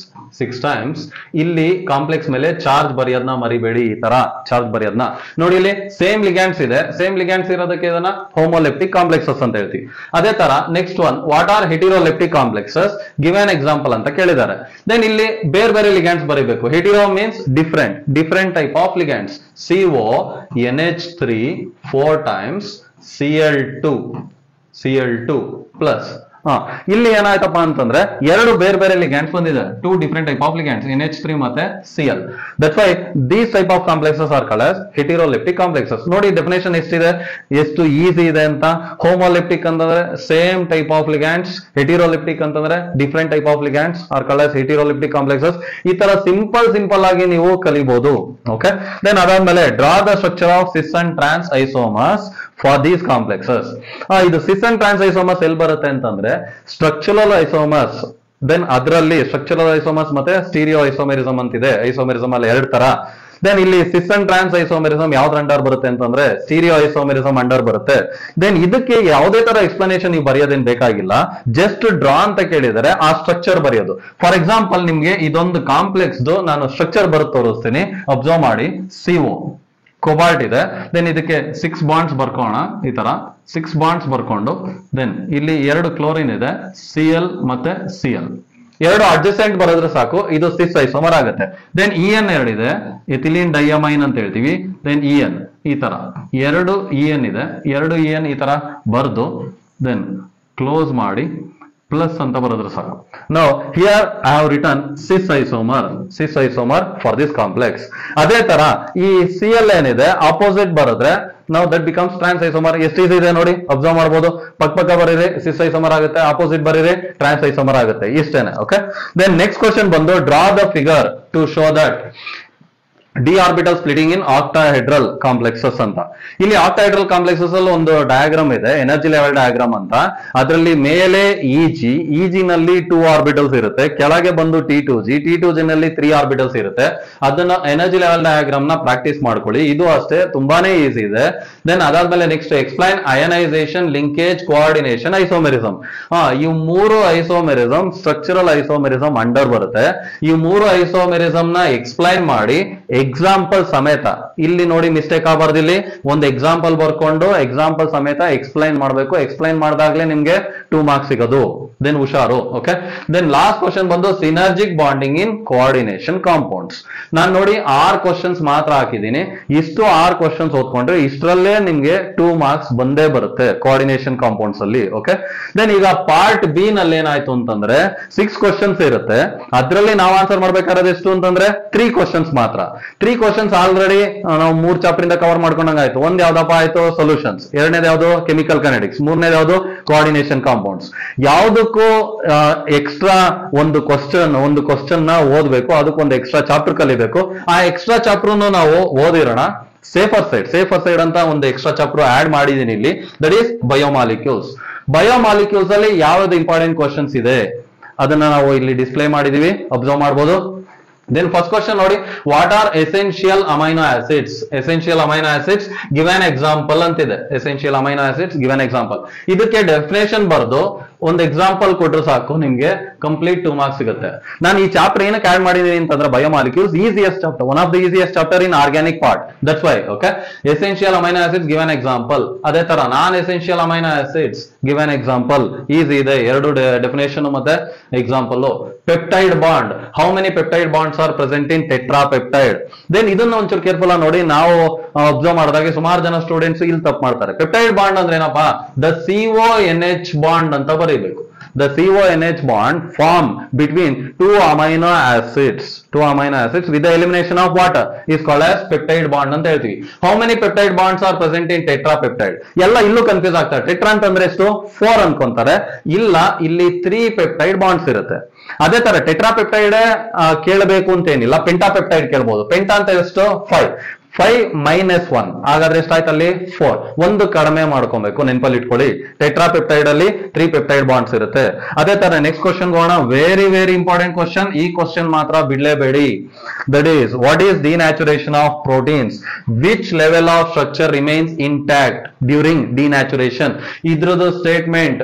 ಇಲ್ಲಿ ಕಾಂಪ್ಲೆಕ್ಸ್ ಮೇಲೆ ಚಾರ್ಜ್ ಬರೆಯೋದನ್ನ ಮರಿಬೇಡಿ. ಈ ತರ ಚಾರ್ಜ್ ಬರೆಯೋದನ್ನ ನೋಡಿ, ಇಲ್ಲಿ ಸೇಮ್ ಲಿಗ್ಯಾಂಡ್ಸ್ ಇದೆ. ಸೇಮ್ ಲಿಗ್ಯಾಂಡ್ಸ್ ಇರೋದಕ್ಕೆ ಇದನ್ನ ಹೋಮೋಲೆಪ್ಟಿಕ್ ಕಾಂಪ್ಲೆಕ್ಸಸ್ ಅಂತ ಹೇಳ್ತೀವಿ. ಅದೇ ತರ next one what are heteroleptic complexes, give an example ಅಂತ ಕೇಳಿದ್ದಾರೆ. ದೆನ್ ಇಲ್ಲಿ ಬೇರೆ ++ಲಿಗ್ಯಾಂಡ್ಸ್ ಬರೀಬೇಕು. Hetero means different type of ligands. CONH3 4 times Cl2 plus ಇಲ್ಲಿ ಏನಾಯ್ತಪ್ಪ ಅಂತಂದ್ರೆ ಎರಡು ಬೇರೆ ಲಿಗ್ಯಾಂಡ್ಸ್ ಬಂದಿದೆ. 2 different type of ligands, NH3 ಮತ್ತೆ Cl. That's why these type of complexes are called as heteroleptic complexes. ನೋಡಿ ಡೆಫಿನೇಷನ್ ಎಷ್ಟಿದೆ, ಎಷ್ಟು ಈಸಿ ಇದೆ ಅಂತ. ಹೋಮೋಲೆಪ್ಟಿಕ್ ಅಂತಂದ್ರೆ same type of ligands, heteroleptic ಅಂತಂದ್ರೆ different type of ligands are called as heteroleptic complexes. ಈ ತರ ಸಿಂಪಲ್ ಆಗಿ ನೀವು ಕಲಿಬಹುದು. ಓಕೆ, ದೆನ್ ಅದಾದ್ಮೇಲೆ draw the structure of cis and trans isomers for these complexes. ಇದು ಸಿಸ್ ಅಂಡ್ ಟ್ರಾನ್ಸ್ ಐಸೋಮರ್ಸ್ ಎಲ್ಲಿ ಬರುತ್ತೆ ಅಂತಂದ್ರೆ ಸ್ಟ್ರಕ್ಚರಲ್ ಐಸೋಮರ್ಸ್. ದೆನ್ ಅದರಲ್ಲಿ ಸ್ಟ್ರಕ್ಚರಲ್ ಐಸೋಮರ್ಸ್ ಮತ್ತೆ ಸ್ಟೀರಿಯೋ ಐಸೋಮೆರಿಸಮ್ ಅಂತಿದೆ. ಐಸೋಮೆರಿಸಮ್ ಅಲ್ಲಿ 2 ತರ. ದೆನ್ ಇಲ್ಲಿ ಸಿಸ್ ಅಂಡ್ ಟ್ರಾನ್ಸ್ ಐಸೋಮೆರಿಸಮ್ ಯಾವ್ದು ಅಂಡರ್ ಬರುತ್ತೆ ಅಂತಂದ್ರೆ ಸ್ಟೀರಿಯೋ ಐಸೋಮೆರಿಸಮ್ ಅಂಡರ್ ಬರುತ್ತೆ. ದೆನ್ ಇದಕ್ಕೆ ಯಾವುದೇ ತರ ಎಕ್ಸ್ಪ್ಲನೇಷನ್ ನೀವು ಬರೆಯೋದೇನು ಬೇಕಾಗಿಲ್ಲ. ಜಸ್ಟ್ ಡ್ರಾ ಅಂತ ಕೇಳಿದರೆ ಆ ಸ್ಟ್ರಕ್ಚರ್ ಬರೆಯೋದು. ಫಾರ್ ಎಕ್ಸಾಂಪಲ್ ನಿಮ್ಗೆ ಇದೊಂದು ಕಾಂಪ್ಲೆಕ್ಸ್ ನಾನು ಸ್ಟ್ರಕ್ಚರ್ ಬರುತ್ತೆ ತೋರಿಸ್ತೀನಿ, ಅಬ್ಸರ್ವ್ ಮಾಡಿ. CO ಕೋಬಾಲ್ಟ್ ಇದೆ. ದೆನ್ ಇದಕ್ಕೆ 6 ಬಾಂಡ್ಸ್ ಬರ್ಕೋಣ. ಈ ತರ 6 ಬಾಂಡ್ಸ್ ಬರ್ಕೊಂಡು ದೆನ್ ಇಲ್ಲಿ 2 ಕ್ಲೋರಿನ್ ಇದೆ, Cl ಮತ್ತೆ Cl. 2 ಅಡ್ಜಸೆಂಟ್ ಬರೋದ್ರೆ ಸಾಕು, ಇದು ಸಿಸ್ ಐಸೋಮರ್ ಆಗುತ್ತೆ. ದೆನ್ EN 2 ಇದೆ, ಎಥಿಲೀನ್ ಡೈಅಮೈನ್ ಅಂತ ಹೇಳ್ತೀವಿ. ದೆನ್ EN ಈ ತರ 2 EN ಇದೆ, 2 EN ಈ ತರ ಬರ್ದು ದೆನ್ ಕ್ಲೋಸ್ ಮಾಡಿ ಪ್ಲಸ್ ಅಂತ ಬರೋದ್ರೆ ಸಾಕು. Now here I have return cis isomer for this complex. ಅದೇ ತರ ಈ Cl ಏನಿದೆ ಆಪೋಸಿಟ್ ಬರೋದ್ರೆ ನಾವು ದಟ್ ಬಿಕಮ್ಸ್ ಟ್ರಾನ್ಸ್ ಐಸೋಮರ್. ಎಷ್ಟು ಈಸಿ ಇದೆ ನೋಡಿ, ಅಬ್ಸರ್ವ್ ಮಾಡಬಹುದು. ಪಕ್ಕ ಬರೀರಿ ಸಿಸ್ ಐಸೋಮರ್ ಆಗುತ್ತೆ, ಆಪೋಸಿಟ್ ಬರೀರಿ ಟ್ರಾನ್ಸ್ ಐಸೋಮರ್ ಆಗುತ್ತೆ. ಇಷ್ಟೇನೆ. ಓಕೆ, ದೆನ್ ನೆಕ್ಸ್ಟ್ ಕ್ವಶನ್ ಬಂದು draw the figure to show that d orbital splitting in octahedral complexes ಅಂತ. ಇಲ್ಲಿ ಆಕ್ಟಾಹೆಡ್ರಲ್ ಕಾಂಪ್ಲೆಕ್ಸಸ್ ಅಲ್ಲಿ ಒಂದು ಡಯಾಗ್ರಾಮ್ ಇದೆ, ಎನರ್ಜಿ ಲೆವೆಲ್ ಡಯಾಗ್ರಾಮ್ ಅಂತ. ಅದರಲ್ಲಿ ಮೇಲೆ ಇಜಿ ನಲ್ಲಿ 2 ಆರ್ಬಿಟಲ್ಸ್ ಇರುತ್ತೆ, ಕೆಳಗೆ ಬಂದು T2G ನಲ್ಲಿ 3 ಆರ್ಬಿಟಲ್ಸ್ ಇರುತ್ತೆ. ಅದನ್ನ ಎನರ್ಜಿ ಲೆವೆಲ್ ಡಯಾಗ್ರಾಮ್ ನ ಪ್ರಾಕ್ಟೀಸ್ ಮಾಡ್ಕೊಳ್ಳಿ. ಇದು ಅಷ್ಟೇ ತುಂಬಾನೇ ಈಸಿ ಇದೆ. ದೆನ್ ಅದಾದ್ಮೇಲೆ next explain ionisation, linkage, coordination, isomerism. ಈ 3 ಐಸೋಮೆರಿಸಮ್ ಸ್ಟ್ರಕ್ಚರಲ್ ಐಸೋಮೆರಿಸಮ್ ಅಂಡರ್ ಬರುತ್ತೆ. ಈ 3 ಐಸೋಮೆರಿಸಮ್ ನ ಎಕ್ಸ್ಪ್ಲೈನ್ ಮಾಡಿ ಎಕ್ಸಾಂಪಲ್ ಸಮೇತ. ಇಲ್ಲಿ ನೋಡಿ ಮಿಸ್ಟೇಕ್ ಆಗಬಾರ್ದು. ಇಲ್ಲಿ ಒಂದು ಎಕ್ಸಾಂಪಲ್ ಬರ್ಕೊಂಡು ಎಕ್ಸಾಂಪಲ್ ಸಮೇತ ಎಕ್ಸ್ಪ್ಲೈನ್ ಮಾಡಬೇಕು. ಎಕ್ಸ್ಪ್ಲೈನ್ ಮಾಡಿದಾಗ್ಲೇ ನಿಮ್ಗೆ 2 ಮಾರ್ಕ್ಸ್ ಸಿಗೋದು. ದೆನ್ ಹುಷಾರು. ಓಕೆ, ದೆನ್ ಲಾಸ್ಟ್ ಕ್ವಶನ್ ಬಂದು ಸಿನರ್ಜಿಕ್ ಬಾಂಡಿಂಗ್ ಇನ್ ಕೋಆರ್ಡಿನೇಷನ್ ಕಾಂಪೌಂಡ್ಸ್. ನಾನು ನೋಡಿ 6 ಕ್ವಶನ್ಸ್ ಮಾತ್ರ ಹಾಕಿದ್ದೀನಿ. ಇಷ್ಟು 6 ಕ್ವಶನ್ಸ್ ಓದ್ಕೊಂಡ್ರೆ ಇಷ್ಟರಲ್ಲೇ ನಿಮ್ಗೆ 2 ಮಾರ್ಕ್ಸ್ ಬಂದೇ ಬರುತ್ತೆ ಕೋಆರ್ಡಿನೇಷನ್ ಕಾಂಪೌಂಡ್ಸ್ ಅಲ್ಲಿ. ಓಕೆ, ದೆನ್ ಈಗ ಪಾರ್ಟ್ ಬಿ ನಲ್ಲಿ ಏನಾಯ್ತು ಅಂತಂದ್ರೆ 6 ಕ್ವಶನ್ಸ್ ಇರುತ್ತೆ. ಅದರಲ್ಲಿ ನಾವು ಆನ್ಸರ್ ಮಾಡ್ಬೇಕಾದ್ರೆ ಎಷ್ಟು ಅಂತಂದ್ರೆ 3 ಕ್ವಶನ್ಸ್ ಮಾತ್ರ. 3 ಕ್ವಶನ್ಸ್ ಆಲ್ರೆಡಿ ನಾವು 3 ಚಾಪ್ಟರ್ ಇಂದ ಕವರ್ ಮಾಡ್ಕೊಂಡಂಗ ಆಯ್ತು. ಒಂದ್ ಯಾವ್ದಪ್ಪ ಆಯ್ತು ಸೊಲ್ಯೂಷನ್ಸ್, ಎರಡನೇದು ಯಾವ್ದು ಕೆಮಿಕಲ್ ಕೈನೆಟಿಕ್ಸ್, ಮೂರನೇದು ಯಾವ್ದು ಕೋಆರ್ಡಿನೇಷನ್ ಕಾಂಪೌಂಡ್ಸ್. ಯಾವ್ದಕ್ಕೂ ಎಕ್ಸ್ಟ್ರಾ ಒಂದು ಕ್ವಶನ್ ನ ಓದ್ಬೇಕು, ಅದಕ್ಕೊಂದು ಎಕ್ಸ್ಟ್ರಾ ಚಾಪ್ಟರ್ ಕಲಿಬೇಕು. ಆ ಎಕ್ಸ್ಟ್ರಾ ಚಾಪ್ಟರ್ ನಾವು ಓದಿರೋಣ. ಸೇಫರ್ ಸೈಡ್ ಅಂತ ಒಂದು ಎಕ್ಸ್ಟ್ರಾ ಚಾಪ್ಟರ್ ಆಡ್ ಮಾಡಿದೀನಿ ಇಲ್ಲಿ. ದಟ್ ಈಸ್ ಬಯೋಮಾಲಿಕ್ಯೂಲ್ಸ್ ಅಲ್ಲಿ ಯಾವ್ದು ಇಂಪಾರ್ಟೆಂಟ್ ಕ್ವಶನ್ಸ್ ಇದೆ ಅದನ್ನ ನಾವು ಇಲ್ಲಿ ಡಿಸ್ಪ್ಲೇ ಮಾಡಿದೀವಿ, ಅಬ್ಸರ್ವ್ ಮಾಡಬಹುದು. Then first question ನೋಡಿ, what are essential amino acids give an example ಅಂತಿದೆ. essential amino acids give an example. ಇದಕ್ಕೆ ಡೆಫಿನೇಷನ್ ಬರೆದು ಒಂದು ಎಕ್ಸಾಂಪಲ್ ಕೊಟ್ರೆ ಸಾಕು, ನಿಮ್ಗೆ ಕಂಪ್ಲೀಟ್ 2 ಮಾರ್ಕ್ಸ್ ಸಿಗುತ್ತೆ. ನಾನು ಈ ಚಾಪ್ಟರ್ ಏನಕ್ಕೆ ಆಡ್ ಮಾಡಿದೀನಿ ಅಂತಂದ್ರೆ biomolecules easiest chapter, one of the easiest chapter in organic part. That's why. Okay, essential amino acids give an example. ಅದೇ ತರ non essential amino acids give an example. Easy ಇದೆ, 2 ಡೆಫಿನೇಷನ್ ಮತ್ತೆ example. Peptide bond, how many peptide bonds are present in tetrapeptide. Then ಇದನ್ನ ಒಂಚೂರು ಕೇರ್ಫುಲ್ ಆಗಿ ನೋಡಿ. ನಾವು ಅಬ್ಸರ್ವ್ ಮಾಡಿದಾಗ ಸುಮಾರು ಜನ ಸ್ಟೂಡೆಂಟ್ಸ್ ಇಲ್ಲಿ ತಪ್ಪು ಮಾಡ್ತಾರೆ. ಪೆಪ್ಟೈಡ್ ಬಾಂಡ್ ಅಂದ್ರೆ ಏನಪ್ಪಾ, ದ CONH ಬಾಂಡ್ ಅಂತ ಬರೀಬೇಕು. the CONH bond formed between two amino acids with the elimination of water is called as peptide bond ಅಂತ ಹೇಳ್ತೀವಿ. How many peptide bonds are present in tetrapeptide? ಎಲ್ಲ ಇಲ್ಲೂ ಕನ್ಫ್ಯೂಸ್ ಆಗ್ತಾರೆ. ಟೆಟ್ರಾ ಅಂತಂದ್ರೆ ಎಷ್ಟು? 4 ಅನ್ಕೊಂತಾರೆ. ಇಲ್ಲ, ಇಲ್ಲಿ 3 ಪೆಪ್ಟೈಡ್ ಬಾಂಡ್ಸ್ ಇರುತ್ತೆ. ಅದೇ ತರ ಟೆಟ್ರಾಪೆಪ್ಟೈಡ್ ಕೇಳಬೇಕು ಅಂತ ಏನಿಲ್ಲ, ಪೆಂಟಾಪೆಪ್ಟೈಡ್ ಕೇಳಬಹುದು. ಪೆಂಟಾ ಅಂತ ಎಷ್ಟು? 5 ಮೈನಸ್ 1, ಹಾಗಾದ್ರೆ ಎಷ್ಟಾಯ್ತು ಅಲ್ಲಿ? 4. ಒಂದು ಕಡಿಮೆ ಮಾಡ್ಕೊಬೇಕು, ನೆನಪಲ್ಲಿ ಇಟ್ಕೊಳ್ಳಿ. ಟೆಟ್ರಾಪೆಪ್ಟೈಡ್ ಅಲ್ಲಿ 3 ಪೆಪ್ಟೈಡ್ ಬಾಂಡ್ಸ್ ಇರುತ್ತೆ. ಅದೇ ತರ ನೆಕ್ಸ್ಟ್ ಕ್ವಶನ್ ಹೋಗೋಣ. Very very important question. ಈ ಕ್ವಶನ್ ಮಾತ್ರ ಬಿಡ್ಲೇಬೇಡಿ. That is, what is denaturation of proteins? Which level of structure remains intact during denaturation? ಇದ್ರದ್ದು ಸ್ಟೇಟ್ಮೆಂಟ್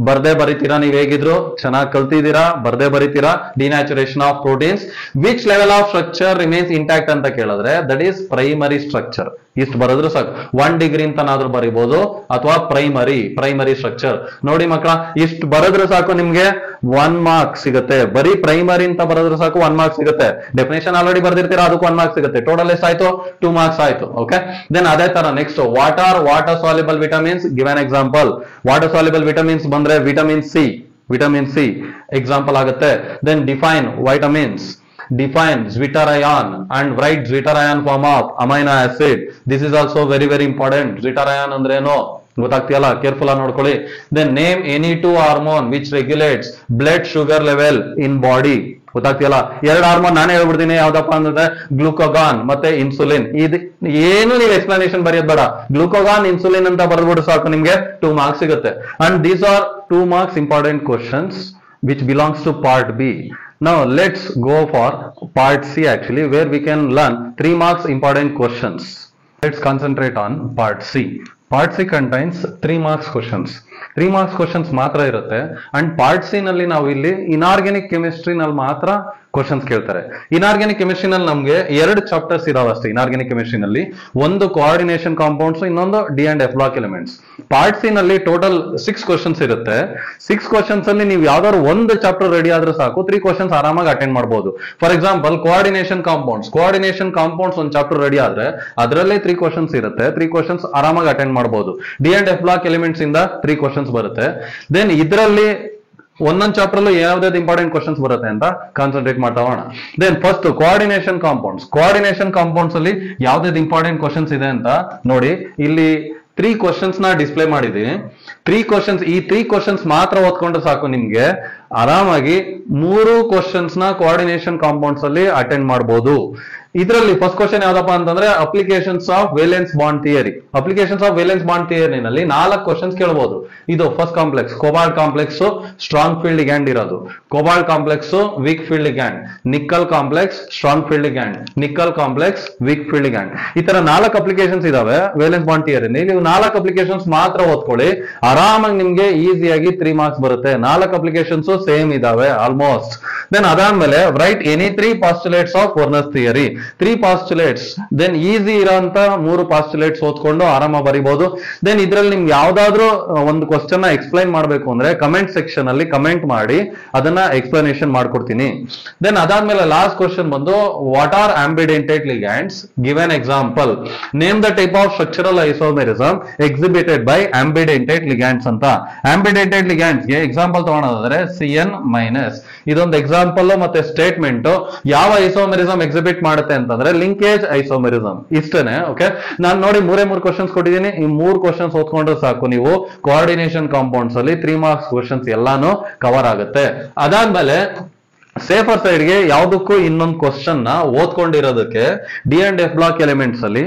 ಬರ್ದೇ ಬರೀತೀರಾ, ನೀವ್ ಹೇಗಿದ್ರು ಚೆನ್ನಾಗಿ ಕಲ್ತಿದ್ದೀರಾ, ಬರ್ದೇ ಬರೀತೀರಾ. Denaturation of proteins, which level of structure remains intact ಅಂತ ಕೇಳಿದ್ರೆ ದಟ್ ಈಸ್ ಪ್ರೈಮರಿ ಸ್ಟ್ರಕ್ಚರ್. ಇಷ್ಟು ಬರೆದ್ರು ಸಾಕು. 1 ಡಿಗ್ರಿ ಅಂತನಾದ್ರೂ ಬರೀಬಹುದು, ಅಥವಾ ಪ್ರೈಮರಿ ಸ್ಟ್ರಕ್ಚರ್. ನೋಡಿ ಮಕ್ಕಳ, ಇಷ್ಟು ಬರೆದ್ರೆ ಸಾಕು ನಿಮ್ಗೆ 1 ಮಾರ್ಕ್ಸ್ ಸಿಗುತ್ತೆ. ಬರೀ ಪ್ರೈಮರಿ ಅಂತ ಬರೆದ್ರೆ ಸಾಕು 1 ಮಾರ್ಕ್ಸ್ ಸಿಗುತ್ತೆ. ಡೆಫಿನೇಷನ್ ಆಲ್ರೆಡಿ ಬರ್ದಿರ್ತೀರಾ, ಅದಕ್ಕೂ 1 ಮಾರ್ಕ್ಸ್ ಸಿಗುತ್ತೆ. ಟೋಟಲ್ ಎಷ್ಟಾಯ್ತು? 2 ಮಾರ್ಕ್ಸ್ ಆಯ್ತು. ಓಕೆ, ದೆನ್ ಅದೇ ತರ next, what are water soluble vitamins? Give an example. Water soluble vitamins ಬಂದ್ರೆ ವಿಟಮಿನ್ ಸಿ ಎಕ್ಸಾಂಪಲ್ ಆಗುತ್ತೆ. Then define vitamins. Define zwitterion and write zwitterion form of amino acid. This is also very very important. Zwitterion ಅಂದ್ರೆ ಏನು ಗೊತ್ತಾಗ್ತಿಯಲ್ಲ, ಕೇರ್ಫುಲ್ ಆಗಿ ನೋಡ್ಕೊಳ್ಳಿ. Then name any 2 hormone which regulates blood sugar level in body. ಗೊತ್ತಾಗ್ತಿಯಲ್ಲ, 2 hormone ನಾನೇ ಹೇಳ್ಬಿಡ್ತೀನಿ. ಯಾವ್ದಪ್ಪ ಅಂದ್ರೆ ಗ್ಲೂಕೋಗಾನ್ ಮತ್ತೆ ಇನ್ಸುಲಿನ್. ಇದು ಏನು ನೀವು ಎಕ್ಸ್ಪ್ಲನೇಷನ್ ಬರೆಯೋದು ಬೇಡ. ಗ್ಲೂಕೋಗಾನ್, ಇನ್ಸುಲಿನ್ ಅಂತ ಬರೆದ್ಬಿಟ್ಟು ಸಾಕು, ನಿಮ್ಗೆ 2 ಮಾರ್ಕ್ಸ್ ಸಿಗುತ್ತೆ. And these are 2 marks important questions which belongs to part B. Now let's go for part C actually, where we can learn 3 marks important questions. Let's concentrate on part C. Part C contains 3 marks questions. 3 marks questions ಮಾತ್ರ ಇರುತ್ತೆ. ಅಂಡ್ ಪಾರ್ಟ್ ಸಿ ನಲ್ಲಿ ನಾವು ಇಲ್ಲಿ ಇನ್ಆರ್ಗ್ಯಾನಿಕ್ ಕೆಮಿಸ್ಟ್ರಿ ನಲ್ಲಿ ಮಾತ್ರ ಕ್ವಶನ್ಸ್ ಕೇಳ್ತಾರೆ. ಇನ್ಆರ್ಗ್ಯಾನಿಕ್ ಕೆಮಿಸ್ಟ್ರಿ ನಲ್ಲಿ ನಮ್ಗೆ 2 ಚಾಪ್ಟರ್ಸ್ ಇದಾವೆ ಅಷ್ಟೇ. ಇನ್ಆರ್ಗ್ಯಾನಿಕ್ ಕೆಮಿಸ್ಟ್ರಿ ನಲ್ಲಿ ಒಂದು ಕೋಆರ್ಡಿನೇಷನ್ ಕಾಂಪೌಂಡ್ಸ್, ಇನ್ನೊಂದು d and F block elements. Part C ನಲ್ಲಿ ಟೋಟಲ್ 6 ಕ್ವಶನ್ಸ್ ಇರುತ್ತೆ. 6 ಕ್ವಶನ್ಸ್ ಅಲ್ಲಿ ನೀವು ಯಾವ್ದಾದ್ರು ಒಂದು ಚಾಪ್ಟರ್ ರೆಡಿ ಆದ್ರೆ ಸಾಕು, 3 ಕ್ವಶನ್ಸ್ ಆರಾಮಾಗಿ ಅಟೆಂಡ್ ಮಾಡಬಹುದು. ಫಾರ್ ಎಕ್ಸಾಂಪಲ್ ಕೋಆರ್ಡಿನೇಷನ್ ಕಾಂಪೌಂಡ್ಸ್ ಒಂದು ಚಾಪ್ಟರ್ ರೆಡಿ ಆದ್ರೆ ಅದರಲ್ಲೇ 3 ಕ್ವಶನ್ಸ್ ಇರುತ್ತೆ. 3 ಕ್ವಶನ್ಸ್ ಆರಾಮಾಗಿ ಅಟೆಂಡ್ ಮಾಡಬಹುದು. D and F block elements ಇಂದ 3 ಕ್ವಶನ್ಸ್ ಬರುತ್ತೆ. ದೆನ್ ಇದರಲ್ಲಿ ಒಂದೊಂದು ಚಾಪ್ಟರ್ ಅಲ್ಲೂ ಯಾವ್ದಾವ್ದು ಇಂಪಾರ್ಟೆಂಟ್ ಕ್ವಶನ್ಸ್ ಬರುತ್ತೆ ಅಂತ ಕಾನ್ಸಂಟ್ರೇಟ್ ಮಾಡ್ತಾ ಹೋಗೋಣ. ದೆನ್ ಫಸ್ಟ್ ಕೋಆರ್ಡಿನೇಷನ್ ಕಾಂಪೌಂಡ್ಸ್ ಅಲ್ಲಿ ಯಾವ್ದಾವ್ದು ಇಂಪಾರ್ಟೆಂಟ್ ಕ್ವಶನ್ಸ್ ಇದೆ ಅಂತ ನೋಡಿ. ಇಲ್ಲಿ 3 ಕ್ವಶನ್ಸ್ ನ ಡಿಸ್ಪ್ಲೇ ಮಾಡಿದೀನಿ. 3 ಕ್ವಶನ್ಸ್, ಈ 3 ಕ್ವಶನ್ಸ್ ಮಾತ್ರ ಓದ್ಕೊಂಡ್ರೆ ಸಾಕು, ನಿಮ್ಗೆ ಆರಾಮಾಗಿ 3 ಕ್ವಶನ್ಸ್ ನ ಕೋಆರ್ಡಿನೇಷನ್ ಕಾಂಪೌಂಡ್ಸ್ ಅಲ್ಲಿ ಅಟೆಂಡ್ ಮಾಡಬಹುದು. ಇದರಲ್ಲಿ ಫಸ್ಟ್ ಕ್ವಶನ್ ಯಾವ್ದಪ್ಪ ಅಂತಂದ್ರೆ applications of valence bond theory. ನಲ್ಲಿ 4 ಕ್ವಶನ್ಸ್ ಕೇಳಬಹುದು. ಇದು first complex, cobalt complex strong field ligand ಇರೋದು, cobalt complex weak field ligand, nickel complex strong field ligand, nickel complex weak field ligand. ಈ ತರ 4 ಅಪ್ಲಿಕೇಶನ್ಸ್ ಇದಾವೆ ವೇಲೆನ್ಸ್ ಬಾಂಡ್ ಥಿಯರಿ. ನೀವು 4 ಅಪ್ಲಿಕೇಶನ್ಸ್ ಮಾತ್ರ ಓದ್ಕೊಳ್ಳಿ, ಆರಾಮಾಗಿ ನಿಮ್ಗೆ ಈಸಿಯಾಗಿ 3 ಮಾರ್ಕ್ಸ್ ಬರುತ್ತೆ. 4 ಅಪ್ಲಿಕೇಶನ್ಸ್ ಸೇಮ್ ಇದಾವೆ ಆಲ್ಮೋಸ್ಟ್. ದೆನ್ ಅದಾದ್ಮೇಲೆ write any 3 postulates of Werner's theory. 3 postulates, then easy ಇರೋಂತ 3 ಪಾಸ್ಟುಲೇಟ್ಸ್ ಓದ್ಕೊಂಡು ಆರಾಮ ಬರೀಬಹುದು. ದೆನ್ ಇದ್ರಲ್ಲಿ ನಿಮ್ಗೆ ಯಾವ್ದಾದ್ರು ಒಂದು ಕ್ವಶನ್ ನ ಎಕ್ಸ್ಪ್ಲೈನ್ ಮಾಡ್ಬೇಕು ಅಂದ್ರೆ ಕಮೆಂಟ್ ಸೆಕ್ಷನ್ ಅಲ್ಲಿ ಕಮೆಂಟ್ ಮಾಡಿ, ಅದನ್ನ ಎಕ್ಸ್ಪ್ಲನೇಷನ್ ಮಾಡ್ಕೊಡ್ತೀನಿ. ದೆನ್ ಅದಾದ್ಮೇಲೆ ಲಾಸ್ಟ್ ಕ್ವಶನ್ ಬಂದು what are ambidentate ligands? Give an example. Name the type of structural isomerism exhibited by ambidentate ligands ಅಂತ. ಆಂಬಿಡೆಂಟೆಡ್ ಲಿಗ್ಯಾಂಡ್ಸ್ ಗೆ ಎಕ್ಸಾಂಪಲ್ ತಗೊಳೋದಾದ್ರೆ CN-. ಇದೊಂದು ಎಕ್ಸಾಂಪಲ್ ಮತ್ತೆ ಸ್ಟೇಟ್ಮೆಂಟ್. ಯಾವ ಐಸೋಮೆರಿಸಮ್ ಎಕ್ಸಿಬಿಟ್ ಮಾಡುತ್ತೆ ಅಂತಂದ್ರೆ ಲಿಂಕೇಜ್ ಐಸೋಮೆರಿಸಮ್. ಇಷ್ಟೇನೆ. ಓಕೆ, ನಾನು ನೋಡಿ 3 ಕ್ವಶನ್ಸ್ ಕೊಟ್ಟಿದ್ದೀನಿ. ಈ 3 ಕ್ವಶನ್ಸ್ ಓದ್ಕೊಂಡ್ರೆ ಸಾಕು, ನೀವು ಕೋಆರ್ಡಿನೇಷನ್ ಕಾಂಪೌಂಡ್ಸ್ ಅಲ್ಲಿ 3 ಮಾರ್ಕ್ಸ್ ಕ್ವಶನ್ಸ್ ಎಲ್ಲಾನು ಕವರ್ ಆಗುತ್ತೆ. ಅದಾದ್ಮೇಲೆ ಸೇಫರ್ ಸೈಡ್ ಗೆ ಯಾವ್ದಕ್ಕೂ ಇನ್ನೊಂದು ಕ್ವಶನ್ ನ ಓದ್ಕೊಂಡಿರೋದಕ್ಕೆ D and F block elements ಅಲ್ಲಿ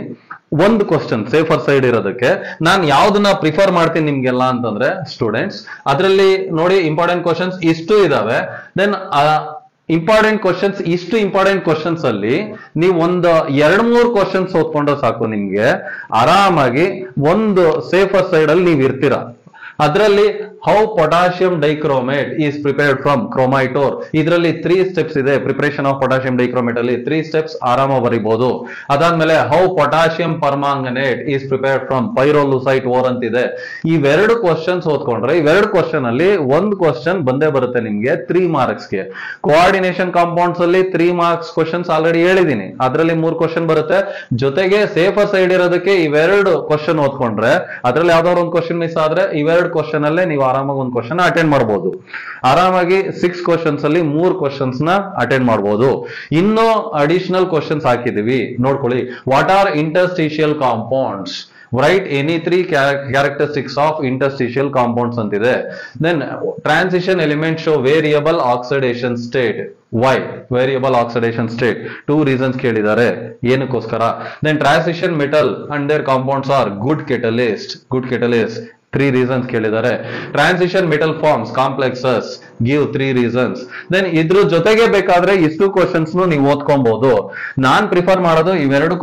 ಒಂದು ಕ್ವಶನ್ ಸೇಫರ್ ಸೈಡ್ ಇರೋದಕ್ಕೆ ನಾನು ಯಾವ್ದನ್ನ ಪ್ರಿಫರ್ ಮಾಡ್ತೀನಿ ನಿಮ್ಗೆಲ್ಲ ಅಂತಂದ್ರೆ ಸ್ಟೂಡೆಂಟ್ಸ್, ಅದರಲ್ಲಿ ನೋಡಿ ಇಂಪಾರ್ಟೆಂಟ್ ಕ್ವಶನ್ಸ್ ಇಷ್ಟು ಇದಾವೆ. ದೆನ್ ಇಂಪಾರ್ಟೆಂಟ್ ಕ್ವಶನ್ಸ್ ಅಲ್ಲಿ ನೀವು ಒಂದು 2-3 ಕ್ವಶನ್ಸ್ ಓದ್ಕೊಂಡ್ರೆ ಸಾಕು, ನಿಮ್ಗೆ ಆರಾಮಾಗಿ ಒಂದು ಸೇಫರ್ ಸೈಡ್ ಅಲ್ಲಿ ನೀವು ಇರ್ತೀರಾ. ಅದರಲ್ಲಿ how potassium dichromate is prepared from chromite ore. ಇದರಲ್ಲಿ 3 ಸ್ಟೆಪ್ಸ್ ಇದೆ. ಪ್ರಿಪರೇಷನ್ ಆಫ್ ಪೊಟ್ಯಾಷಿಯಂ ಡೈಕ್ರೋಮೇಟ್ ಅಲ್ಲಿ 3 ಸ್ಟೆಪ್ಸ್ ಆರಾಮ ಬರೀಬಹುದು. ಅದಾದ್ಮೇಲೆ how potassium permanganate is prepared from pyrolusite ore ಅಂತಿದೆ. ಇವೆರಡು ಕ್ವಶನ್ಸ್ ಓದ್ಕೊಂಡ್ರೆ ಇವೆರಡು ಕ್ವಶನ್ ಅಲ್ಲಿ ಒಂದು ಕ್ವಶನ್ ಬಂದೇ ಬರುತ್ತೆ ನಿಮ್ಗೆ 3 ಮಾರ್ಕ್ಸ್ಗೆ. ಕೋಆರ್ಡಿನೇಷನ್ ಕಾಂಪೌಂಡ್ಸ್ ಅಲ್ಲಿ 3 ಮಾರ್ಕ್ಸ್ ಕ್ವಶನ್ಸ್ ಆಲ್ರೆಡಿ ಹೇಳಿದೀನಿ, ಅದರಲ್ಲಿ 3 ಕ್ವಶನ್ ಬರುತ್ತೆ. ಜೊತೆಗೆ ಸೇಫರ್ ಸೈಡ್ ಇರೋದಕ್ಕೆ ಇವೆರಡು ಕ್ವಶನ್ ಓದ್ಕೊಂಡ್ರೆ, ಅದ್ರಲ್ಲಿ ಯಾವ್ದಾದ್ರು ಒಂದು ಕ್ವಶನ್ ಮಿಸ್ ಆದ್ರೆ ಇವೆರಡು ಎರಡು ಕ್ವಶನ್ ಅಲ್ಲೇ ನೀವು ಆರಾಮಾಗಿ ಒಂದು ಕ್ವಶನ್ ಅಟೆಂಡ್ ಮಾಡಬಹುದು. ಆರಾಮಾಗಿ 6 ಕ್ವಶನ್ಸ್ ಅಲ್ಲಿ 3 ಕ್ವಶನ್ಸ್ ನ ಅಟೆಂಡ್ ಮಾಡಬಹುದು. ಇನ್ನು ಅಡಿಷನಲ್ ಕ್ವಶನ್ಸ್ ಹಾಕಿದೀವಿ ನೋಡ್ಕೊಳ್ಳಿ. What are interstitial compounds? write any 3 characteristics of interstitial compounds ಅಂತಿದೆ. Then transition elements show variable oxidation state. Why variable oxidation state? 2 reasons ಕೇಳಿದ್ದಾರೆ ಏನಕ್ಕೋಸ್ಕರ. Then transition metal and their compounds are good catalyst. 3 reasons ಕೇಳಿದ್ದಾರೆ. Transition metal forms complexes, give 3 reasons. Then ಇದ್ರ ಜೊತೆಗೆ ಬೇಕಾದ್ರೆ ಇಷ್ಟು ಕ್ವಶನ್ಸ್ ನೀವು ಓದ್ಕೊಬಹುದು. ನಾನ್ ಪ್ರಿಫರ್ ಮಾಡೋದು ಇವೆರಡು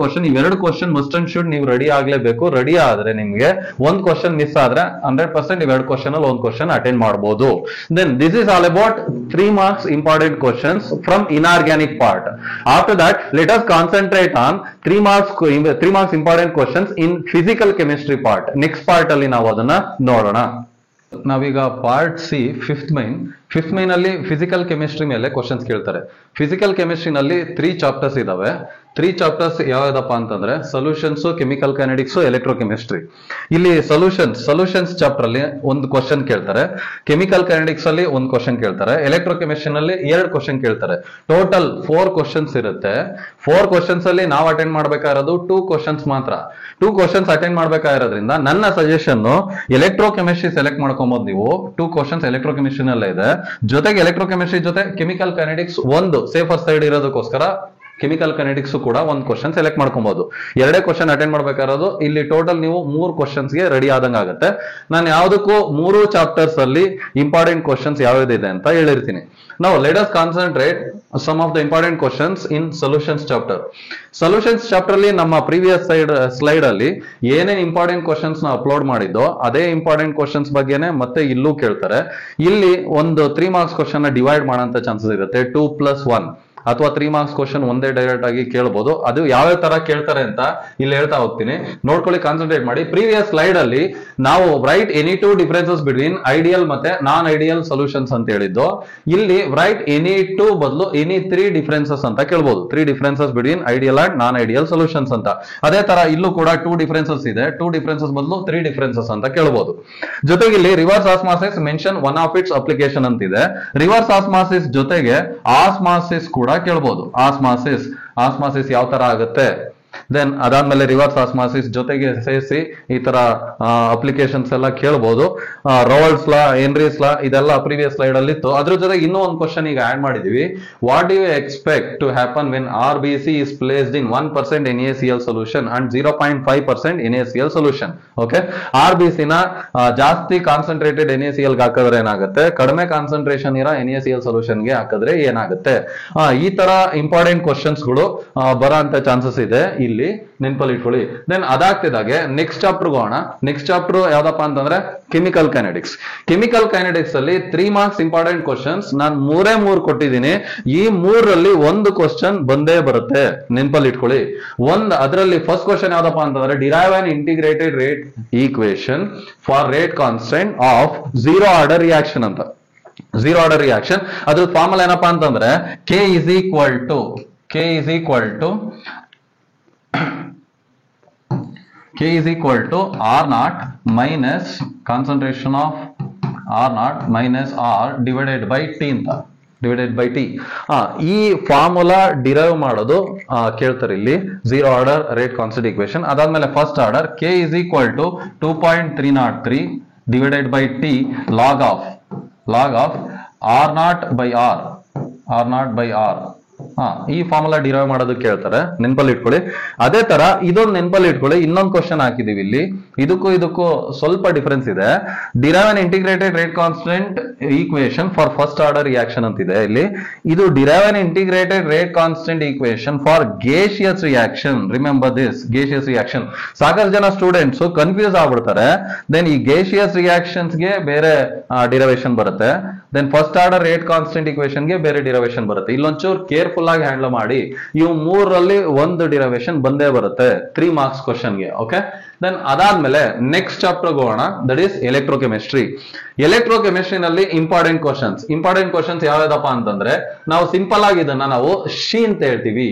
ಕ್ವಶನ್ ಮಸ್ಟ್ ಅಂಡ್ ಶುಡ್ ನೀವು ರೆಡಿ ಆಗ್ಲೇಬೇಕು. ರೆಡಿ ಆದ್ರೆ ನಿಮ್ಗೆ ಒಂದ್ ಕ್ವಶನ್ ಮಿಸ್ ಆದ್ರೆ 100% ಇವೆರಡು ಕ್ವಶನ್ ಅಲ್ಲಿ ಒಂದ್ ಕ್ವಶನ್ ಅಟೆಂಡ್ ಮಾಡಬಹುದು. Then this is all about 3 marks important questions from inorganic part. After that let us concentrate on 3 marks important questions in physical chemistry part. Next part ಅಲ್ಲಿ ನಾವು ಅದನ್ನ ನೋಡೋಣ. ನಾವೀಗ ಪಾರ್ಟ್ ಸಿ ಫಿಫ್ತ್ ಮೈನ್ ಅಲ್ಲಿ ಫಿಸಿಕಲ್ ಕೆಮಿಸ್ಟ್ರಿ ಮೇಲೆ ಕ್ವಶನ್ಸ್ ಕೇಳ್ತಾರೆ. ಫಿಸಿಕಲ್ ಕೆಮಿಸ್ಟ್ರಿನಲ್ಲಿ 3 ಚಾಪ್ಟರ್ಸ್ ಇದಾವೆ. 3 ಚಾಪ್ಟರ್ಸ್ ಯಾವ್ದಪ್ಪ ಅಂತಂದ್ರೆ ಸೊಲ್ಯೂಷನ್ಸ್, ಕೆಮಿಕಲ್ ಕೈನೆಟಿಕ್ಸ್, ಎಲೆಕ್ಟ್ರೋಕೆಮಿಸ್ಟ್ರಿ. ಇಲ್ಲಿ ಸೊಲ್ಯೂಷನ್ಸ್ ಚಾಪ್ಟರ್ ಅಲ್ಲಿ ಒಂದು ಕ್ವಶನ್ ಕೇಳ್ತಾರೆ, ಕೆಮಿಕಲ್ ಕೈನೆಟಿಕ್ಸ್ ಅಲ್ಲಿ ಒಂದು ಕ್ವಶನ್ ಕೇಳ್ತಾರೆ, ಎಲೆಕ್ಟ್ರೋಕೆಮಿಸ್ಟ್ರಿ ನಲ್ಲಿ 2 ಕ್ವಶನ್ ಕೇಳ್ತಾರೆ. ಟೋಟಲ್ 4 ಕ್ವಶನ್ಸ್ ಇರುತ್ತೆ. 4 ಕ್ವಶನ್ಸ್ ಅಲ್ಲಿ ನಾವು ಅಟೆಂಡ್ ಮಾಡ್ಬೇಕಾಗಿರೋದು 2 ಕ್ವಶನ್ಸ್ ಮಾತ್ರ. 2 ಕ್ವಶನ್ಸ್ ಅಟೆಂಡ್ ಮಾಡ್ಬೇಕಾಗಿರೋದ್ರಿಂದ ನನ್ನ ಸಜೆಷನ್ ಎಲೆಕ್ಟ್ರೋಕೆಮಿಸ್ಟ್ರಿ ಸೆಲೆಕ್ಟ್ ಮಾಡ್ಕೊಬಹುದು. ನೀವು 2 ಕ್ವಶನ್ಸ್ ಎಲೆಕ್ಟ್ರೋಕೆಮಿಸ್ಟ್ರಿ ನಲ್ಲೇ ಇದೆ. ಜೊತೆಗೆ ಎಲೆಕ್ಟ್ರೋಕೆಮಿಸ್ಟ್ರಿ ಜೊತೆ ಕೆಮಿಕಲ್ ಕೈನೆಟಿಕ್ಸ್ ಒಂದು ಸೇಫರ್ ಸೈಡ್ ಇರೋದಕ್ಕೋಸ್ಕರ ಕೆಮಿಕಲ್ ಕೈನೆಟಿಕ್ಸ್ ಕೂಡ ಒಂದು ಕ್ವಶನ್ ಸೆಲೆಕ್ಟ್ ಮಾಡ್ಕೊಬಹುದು. 2 ಕ್ವಶನ್ ಅಟೆಂಡ್ ಮಾಡ್ಬೇಕಾಗಿರೋದು. ಇಲ್ಲಿ ಟೋಟಲ್ ನೀವು 3 ಕ್ವಶನ್ಸ್ಗೆ ರೆಡಿ ಆದಂಗ ಆಗುತ್ತೆ. ನಾನು ಯಾವ್ದಕ್ಕೂ 3 ಚಾಪ್ಟರ್ಸ್ ಅಲ್ಲಿ ಇಂಪಾರ್ಟೆಂಟ್ ಕ್ವಶನ್ಸ್ ಯಾವ್ದಿದೆ ಅಂತ ಹೇಳಿರ್ತೀನಿ. ನಾವು let us concentrate some of the important questions in solutions chapter. Solutions chapter ಅಲ್ಲಿ ನಮ್ಮ ಪ್ರೀವಿಯಸ್ ಸ್ಲೈಡ್ ಅಲ್ಲಿ ಏನೇನ್ ಇಂಪಾರ್ಟೆಂಟ್ ಕ್ವಶನ್ಸ್ ನ ಅಪ್ಲೋಡ್ ಮಾಡಿದ್ದೋ ಅದೇ ಇಂಪಾರ್ಟೆಂಟ್ ಕ್ವಶನ್ಸ್ ಬಗ್ಗೆನೆ ಮತ್ತೆ ಇಲ್ಲೂ ಕೇಳ್ತಾರೆ. ಇಲ್ಲಿ ಒಂದು 3 marks ಕ್ವಶನ್ ನ ಡಿವೈಡ್ ಮಾಡೋಂತ ಚಾನ್ಸಸ್ ಇರುತ್ತೆ. 2+1 ಅಥವಾ 3 marks ಕ್ವಶನ್ ಒಂದೇ ಡೈರೆಕ್ಟ್ ಆಗಿ ಕೇಳಬಹುದು. ಅದು ಯಾವ ತರ ಕೇಳ್ತಾರೆ ಅಂತ ಇಲ್ಲಿ ಹೇಳ್ತಾ ಹೋಗ್ತೀನಿ, ನೋಡ್ಕೊಳ್ಳಿ, ಕಾನ್ಸಂಟ್ರೇಟ್ ಮಾಡಿ. ಪ್ರೀವಿಯಸ್ ಸ್ಲೈಡ್ ಅಲ್ಲಿ ನಾವು right any 2 differences between ideal ಮತ್ತೆ ನಾನ್ ಐಡಿಯಲ್ ಸೊಲ್ಯೂಷನ್ಸ್ ಅಂತ ಹೇಳಿದ್ದು. ಇಲ್ಲಿ ರೈಟ್ ಎನಿ 2 ಬದಲು ಎನಿ 3 ಡಿಫರೆನ್ಸಸ್ ಅಂತ ಕೇಳಬಹುದು. 3 differences between ideal and non ideal solutions ಅಂತ. ಅದೇ ತರ ಇಲ್ಲೂ ಕೂಡ 2 ಡಿಫರೆನ್ಸಸ್ ಇದೆ. 2 ಡಿಫರೆನ್ಸಸ್ ಬದಲು 3 ಡಿಫರೆನ್ಸಸ್ ಅಂತ ಕೇಳಬಹುದು. ಜೊತೆಗೆ ಇಲ್ಲಿ reverse osmosis mention one of its application ಅಂತಿದೆ. ರಿವರ್ಸ್ ಆಸ್ಮಾಸಿಸ್ ಜೊತೆಗೆ ಆಸ್ಮಾಸಿಸ್ ಕೂಡ ಕೇಳಬಹುದು. ಆಸ್ಮಾಸಿಸ್ ಯಾವ ತರ ಆಗುತ್ತೆ, ದೆನ್ ಅದಾದ್ಮೇಲೆ ರಿವರ್ಸ್ ಆಸ್ಮಾಸಿಸ್ ಜೊತೆಗೆ ಸೇರಿಸಿ ಈ ತರ ಅಪ್ಲಿಕೇಶನ್ಸ್ ಎಲ್ಲ ಕೇಳಬಹುದು. ರೋಲ್ಸ್ ಲಾ, ಹೆನ್ರೀಸ್ ಲಾ ಇದೆಲ್ಲ ಪ್ರೀವಿಯಸ್ ಸ್ಲೈಡ್ ಅಲ್ಲಿ ಇತ್ತು. ಅದ್ರ ಜೊತೆಗೆ ಇನ್ನೂ ಒಂದು ಕ್ವಶನ್ ಈಗ ಆಡ್ ಮಾಡಿದೀವಿ. What do you expect to happen when RBC is placed in 1% NaCl solution and 0.5% NaCl solution? Okay, RBC ನ ಜಾಸ್ತಿ ಕಾನ್ಸಂಟ್ರೇಟೆಡ್ NaCl ಹಾಕಿದ್ರೆ ಏನಾಗುತ್ತೆ, ಕಡಿಮೆ ಕಾನ್ಸಂಟ್ರೇಷನ್ ಇರೋ NaCl ಸೊಲ್ಯೂಷನ್ ಗೆ ಹಾಕಿದ್ರೆ ಏನಾಗುತ್ತೆ. ಈ ತರ ಇಂಪಾರ್ಟೆಂಟ್ ಕ್ವಶನ್ಸ್ ಗಳು ಬರೋ ಅಂತ ಚಾನ್ಸಸ್ ಇದೆ. ಇಲ್ಲಿ ನೆನಪಲ್ಲಿ ಇಟ್ಕೊಳ್ಳಿ. ದೆನ್ ಅದಾಗ್ತಿದಾಗೆ ನೆಕ್ಸ್ಟ್ ಚಾಪ್ಟರ್ ಹೋಗೋಣ. ನೆಕ್ಸ್ಟ್ ಚಾಪ್ಟರ್ ಯಾವ್ದಪ್ಪ ಅಂತಂದ್ರೆ ಕೆಮಿಕಲ್ ಕೈನೆಟಿಕ್ಸ್. ಕೆಮಿಕಲ್ ಕೈನೆಟಿಕ್ಸ್ ಅಲ್ಲಿ 3 marks ಇಂಪಾರ್ಟೆಂಟ್ ಕ್ವಶನ್ಸ್ ನಾನು 3 ಕೊಟ್ಟಿದ್ದೀನಿ. ಈ 3ರಲ್ಲಿ ಒಂದು ಕ್ವಶನ್ ಬಂದೇ ಬರುತ್ತೆ, ನೆನಪಲ್ಲಿ ಇಟ್ಕೊಳ್ಳಿ. ಅದರಲ್ಲಿ ಫಸ್ಟ್ ಕ್ವಶನ್ ಯಾವ್ದಪ್ಪ ಅಂತಂದ್ರೆ derive on integrated rate equation for rate constant of 0 order reaction ಅಂತ. 0 order ರಿಯಾಕ್ಷನ್ ಅದ್ರ ಫಾರ್ಮುಲಾ ಏನಪ್ಪಾ ಅಂತಂದ್ರೆ K is equal to R0 minus concentration of R0 minus R divided by T ಅಂತ. ಈ ಫಾರ್ಮುಲಾ ಡಿರೈವ್ ಮಾಡೋದು ಕೇಳ್ತಾರೆ ಇಲ್ಲಿ 0 order ರೇಟ್ ಕಾನ್ಸ್ಟೆಂಟ್ ಈಕ್ವೇಶನ್. ಅದಾದ್ಮೇಲೆ first order K is equal to 2.303 divided by T log of R0 by R. ಈ ಫಾರ್ಮುಲಾ ಡಿರೈವ್ ಮಾಡೋದು ಕೇಳ್ತಾರೆ, ನೆನಪಲ್ಲಿ ಇಟ್ಕೊಳ್ಳಿ. ಅದೇ ತರ ಇದೊಂದು ನೆನಪಲ್ಲಿ ಇಟ್ಕೊಳ್ಳಿ. ಇನ್ನೊಂದು ಕ್ವಶನ್ ಹಾಕಿದೀವಿ ಇಲ್ಲಿ. ಇದಕ್ಕೂ ಸ್ವಲ್ಪ ಡಿಫರೆನ್ಸ್ ಇದೆ. Derive an integrated rate constant equation for first order reaction ಅಂತಿದೆ ಇಲ್ಲಿ. ಇದು derive an integrated rate constant equation for gaseous reaction. Remember this, gaseous reaction. ಸಾಕಷ್ಟು ಜನ ಸ್ಟೂಡೆಂಟ್ಸ್ ಕನ್ಫ್ಯೂಸ್ ಆಗ್ಬಿಡ್ತಾರೆ. ದೆನ್ ಈ ಗೇಷಿಯಸ್ ರಿಯಾಕ್ಷನ್ಸ್ ಗೆ ಬೇರೆ ಡಿರೈವೇಶನ್ ಬರುತ್ತೆ, then first order rate constant equation ಗೆ ಬೇರೆ ಡಿರೈವೇಶನ್ ಬರುತ್ತೆ. ಇಲ್ಲೊಂಚೂರು ಕೇರ್ಫುಲ್ ಆಗಿ ಹ್ಯಾಂಡಲ್ ಮಾಡಿ. ಇವು 3ರಲ್ಲಿ ಒಂದು ಡಿರೈವೇಶನ್ ಬಂದೇ ಬರುತ್ತೆ 3 marks ಕ್ವಶನ್ ಗೆ. ಓಕೆ, ದೆನ್ ಅದಾದ್ಮೇಲೆ ನೆಕ್ಸ್ಟ್ ಚಾಪ್ಟರ್ ಹೋಗೋಣ, ದಟ್ ಈಸ್ ಎಲೆಕ್ಟ್ರೋಕೆಮಿಸ್ಟ್ರಿ. ಎಲೆಕ್ಟ್ರೋಕೆಮಿಸ್ಟ್ರಿನಲ್ಲಿ ಇಂಪಾರ್ಟೆಂಟ್ ಕ್ವಶನ್ಸ್ ಯಾವ್ದಪ್ಪ ಅಂತಂದ್ರೆ ನಾವು ಸಿಂಪಲ್ ಆಗಿ ಇದನ್ನ ನಾವು ಶಿ ಅಂತ ಹೇಳ್ತೀವಿ.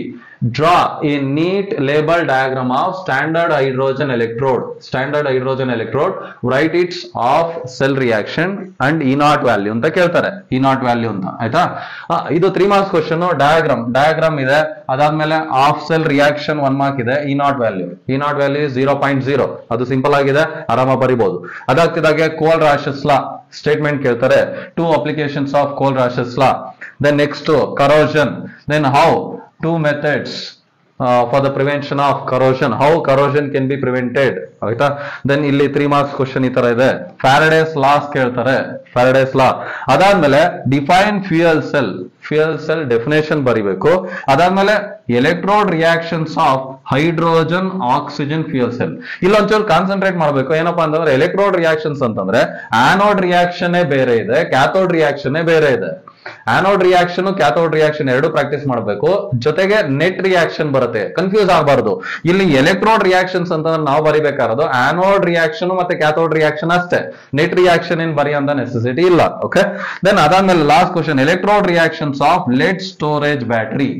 Draw a neat label diagram of standard hydrogen electrode. Standard hydrogen electrode. Write its off cell reaction and E naught value ಅಂತ ಕೇಳ್ತಾರೆ. E naught value ಅಂತ ಆಯ್ತಾ. ಇದು 3 marks question. ಡಯಾಗ್ರಾಮ್ ಇದೆ. ಅದಾದ್ಮೇಲೆ ಆಫ್ ಸೆಲ್ ರಿಯಾಕ್ಷನ್ 1 ಮಾರ್ಕ್ ಇದೆ. E naught value. E naught value 0.0. ಅದು ಸಿಂಪಲ್ ಆಗಿದೆ, ಆರಾಮ ಬರಿಬಹುದು. ಅದಾಗ್ತಿದಾಗೆ ಕೋಲ್ ರಾಶಸ್ ಲಾ ಸ್ಟೇಟ್ಮೆಂಟ್ ಕೇಳ್ತಾರೆ. 2 applications of ಕೋಲ್ rashes law. Then next corrosion. Then how 2 methods for the prevention of corrosion. How corrosion can be prevented. ಆಯ್ತಾ. Then ಇಲ್ಲಿ 3 marks question ಈ ತರ ಇದೆ. Faraday's laws ಕೇಳ್ತಾರೆ. Faraday's law. ಅದಾದ್ಮೇಲೆ define fuel cell. Fuel cell definition ಬರಿಬೇಕು. ಅದಾದ್ಮೇಲೆ electrode reactions of hydrogen oxygen fuel cell. ಇಲ್ಲೊಂಚೂರು ಕಾನ್ಸಂಟ್ರೇಟ್ ಮಾಡಬೇಕು. ಏನಪ್ಪಾ ಅಂತಂದ್ರೆ ಎಲೆಕ್ಟ್ರೋಡ್ ರಿಯಾಕ್ಷನ್ಸ್ ಅಂತಂದ್ರೆ ಆನೋಡ್ ರಿಯಾಕ್ಷನ್ ಬೇರೆ ಇದೆ, ಕ್ಯಾಥೋಡ್ ರಿಯಾಕ್ಷನ್ ಬೇರೆ ಇದೆ. ಆನೋಡ್ ರಿಯಾಕ್ಷನ್ ಕ್ಯಾಥೋಡ್ ರಿಯಾಕ್ಷನ್ ಎರಡು ಪ್ರಾಕ್ಟೀಸ್ ಮಾಡಬೇಕು. ಜೊತೆಗೆ ನೆಟ್ ರಿಯಾಕ್ಷನ್ ಬರುತ್ತೆ, ಕನ್ಫ್ಯೂಸ್ ಆಗಬಾರದು. ಇಲ್ಲಿ ಎಲೆಕ್ಟ್ರೋಡ್ ರಿಯಾಕ್ಷನ್ಸ್ ಅಂತಂದ್ರೆ ನಾವು ಬರಿಬೇಕಾರದು ಆನೋಡ್ ರಿಯಾಕ್ಷನ್ ಮತ್ತೆ ಕ್ಯಾಥೋಡ್ ರಿಯಾಕ್ಷನ್ ಅಷ್ಟೇ. ನೆಟ್ ರಿಯಾಕ್ಷನ್ ಏನ್ ಬರೆಯುವಂತ ನೆಸೆಸಿಟಿ ಇಲ್ಲ. ಓಕೆ. ದೆನ್ ಅದಾದ್ಮೇಲೆ last question, electrode reactions of lead storage battery.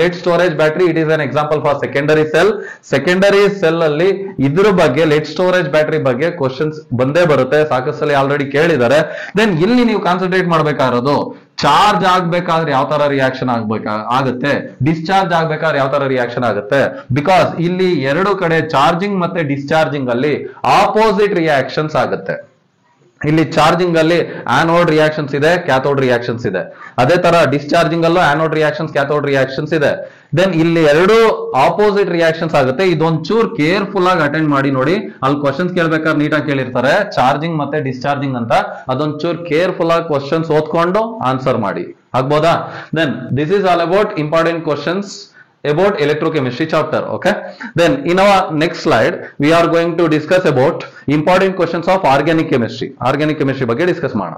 Lead storage battery it is an example for secondary cell. Secondary cell ಅಲ್ಲಿ ಇದ್ರ ಬಗ್ಗೆ ಲೆಡ್ ಸ್ಟೋರೇಜ್ ಬ್ಯಾಟರಿ ಬಗ್ಗೆ ಕ್ವಶನ್ಸ್ ಬಂದೇ ಬರುತ್ತೆ, ಸಾಕಷ್ಟು ಸಲ ಆಲ್ರೆಡಿ ಕೇಳಿದ್ದಾರೆ. ದೆನ್ ಇಲ್ಲಿ ನೀವು ಕಾನ್ಸಂಟ್ರೇಟ್ ಮಾಡ್ಬೇಕಾಗಿರೋದು ಚಾರ್ಜ್ ಆಗ್ಬೇಕಾದ್ರೆ ಯಾವ ತರ ರಿಯಾಕ್ಷನ್ ಆಗುತ್ತೆ, ಡಿಸ್ಚಾರ್ಜ್ ಆಗ್ಬೇಕಾದ್ರೆ ಯಾವ ತರ ರಿಯಾಕ್ಷನ್ ಆಗುತ್ತೆ. ಬಿಕಾಸ್ ಇಲ್ಲಿ ಎರಡು ಕಡೆ ಚಾರ್ಜಿಂಗ್ ಮತ್ತೆ ಡಿಸ್ಚಾರ್ಜಿಂಗ್ ಅಲ್ಲಿ ಆಪೋಸಿಟ್ ರಿಯಾಕ್ಷನ್ಸ್ ಆಗುತ್ತೆ. ಇಲ್ಲಿ ಚಾರ್ಜಿಂಗ್ ಅಲ್ಲಿ ಆನೋಡ್ ರಿಯಾಕ್ಷನ್ಸ್ ಇದೆ, ಕ್ಯಾಥೋಡ್ ರಿಯಾಕ್ಷನ್ಸ್ ಇದೆ. ಅದೇ ತರ ಡಿಸ್ಚಾರ್ಜಿಂಗ್ ಅಲ್ಲೂ ಆನೋಡ್ ರಿಯಾಕ್ಷನ್ಸ್, ಕ್ಯಾಥೋಡ್ ರಿಯಾಕ್ಷನ್ಸ್ ಇದೆ. ದೆನ್ ಇಲ್ಲಿ ಎರಡು ಆಪೋಸಿಟ್ ರಿಯಾಕ್ಷನ್ಸ್ ಆಗುತ್ತೆ. ಇದೊಂಚೂರ್ ಕೇರ್ಫುಲ್ ಆಗಿ ಅಟೆಂಡ್ ಮಾಡಿ ನೋಡಿ. ಅಲ್ಲಿ ಕ್ವಶನ್ಸ್ ಕೇಳ್ಬೇಕಾದ್ರೆ ನೀಟಾಗಿ ಕೇಳಿರ್ತಾರೆ ಚಾರ್ಜಿಂಗ್ ಮತ್ತೆ ಡಿಸ್ಚಾರ್ಜಿಂಗ್ ಅಂತ. ಅದೊಂಚೂರ್ ಕೇರ್ಫುಲ್ ಆಗಿ ಕ್ವಶನ್ಸ್ ಓದ್ಕೊಂಡು ಆನ್ಸರ್ ಮಾಡಿ. ಆಗ್ಬೋದಾ? Then this is all about important questions about electrochemistry chapter. Okay, then in our next slide we are going to discuss about important questions of organic chemistry ಬಗ್ಗೆ ಡಿಸ್ಕಸ್ ಮಾಡೋಣ.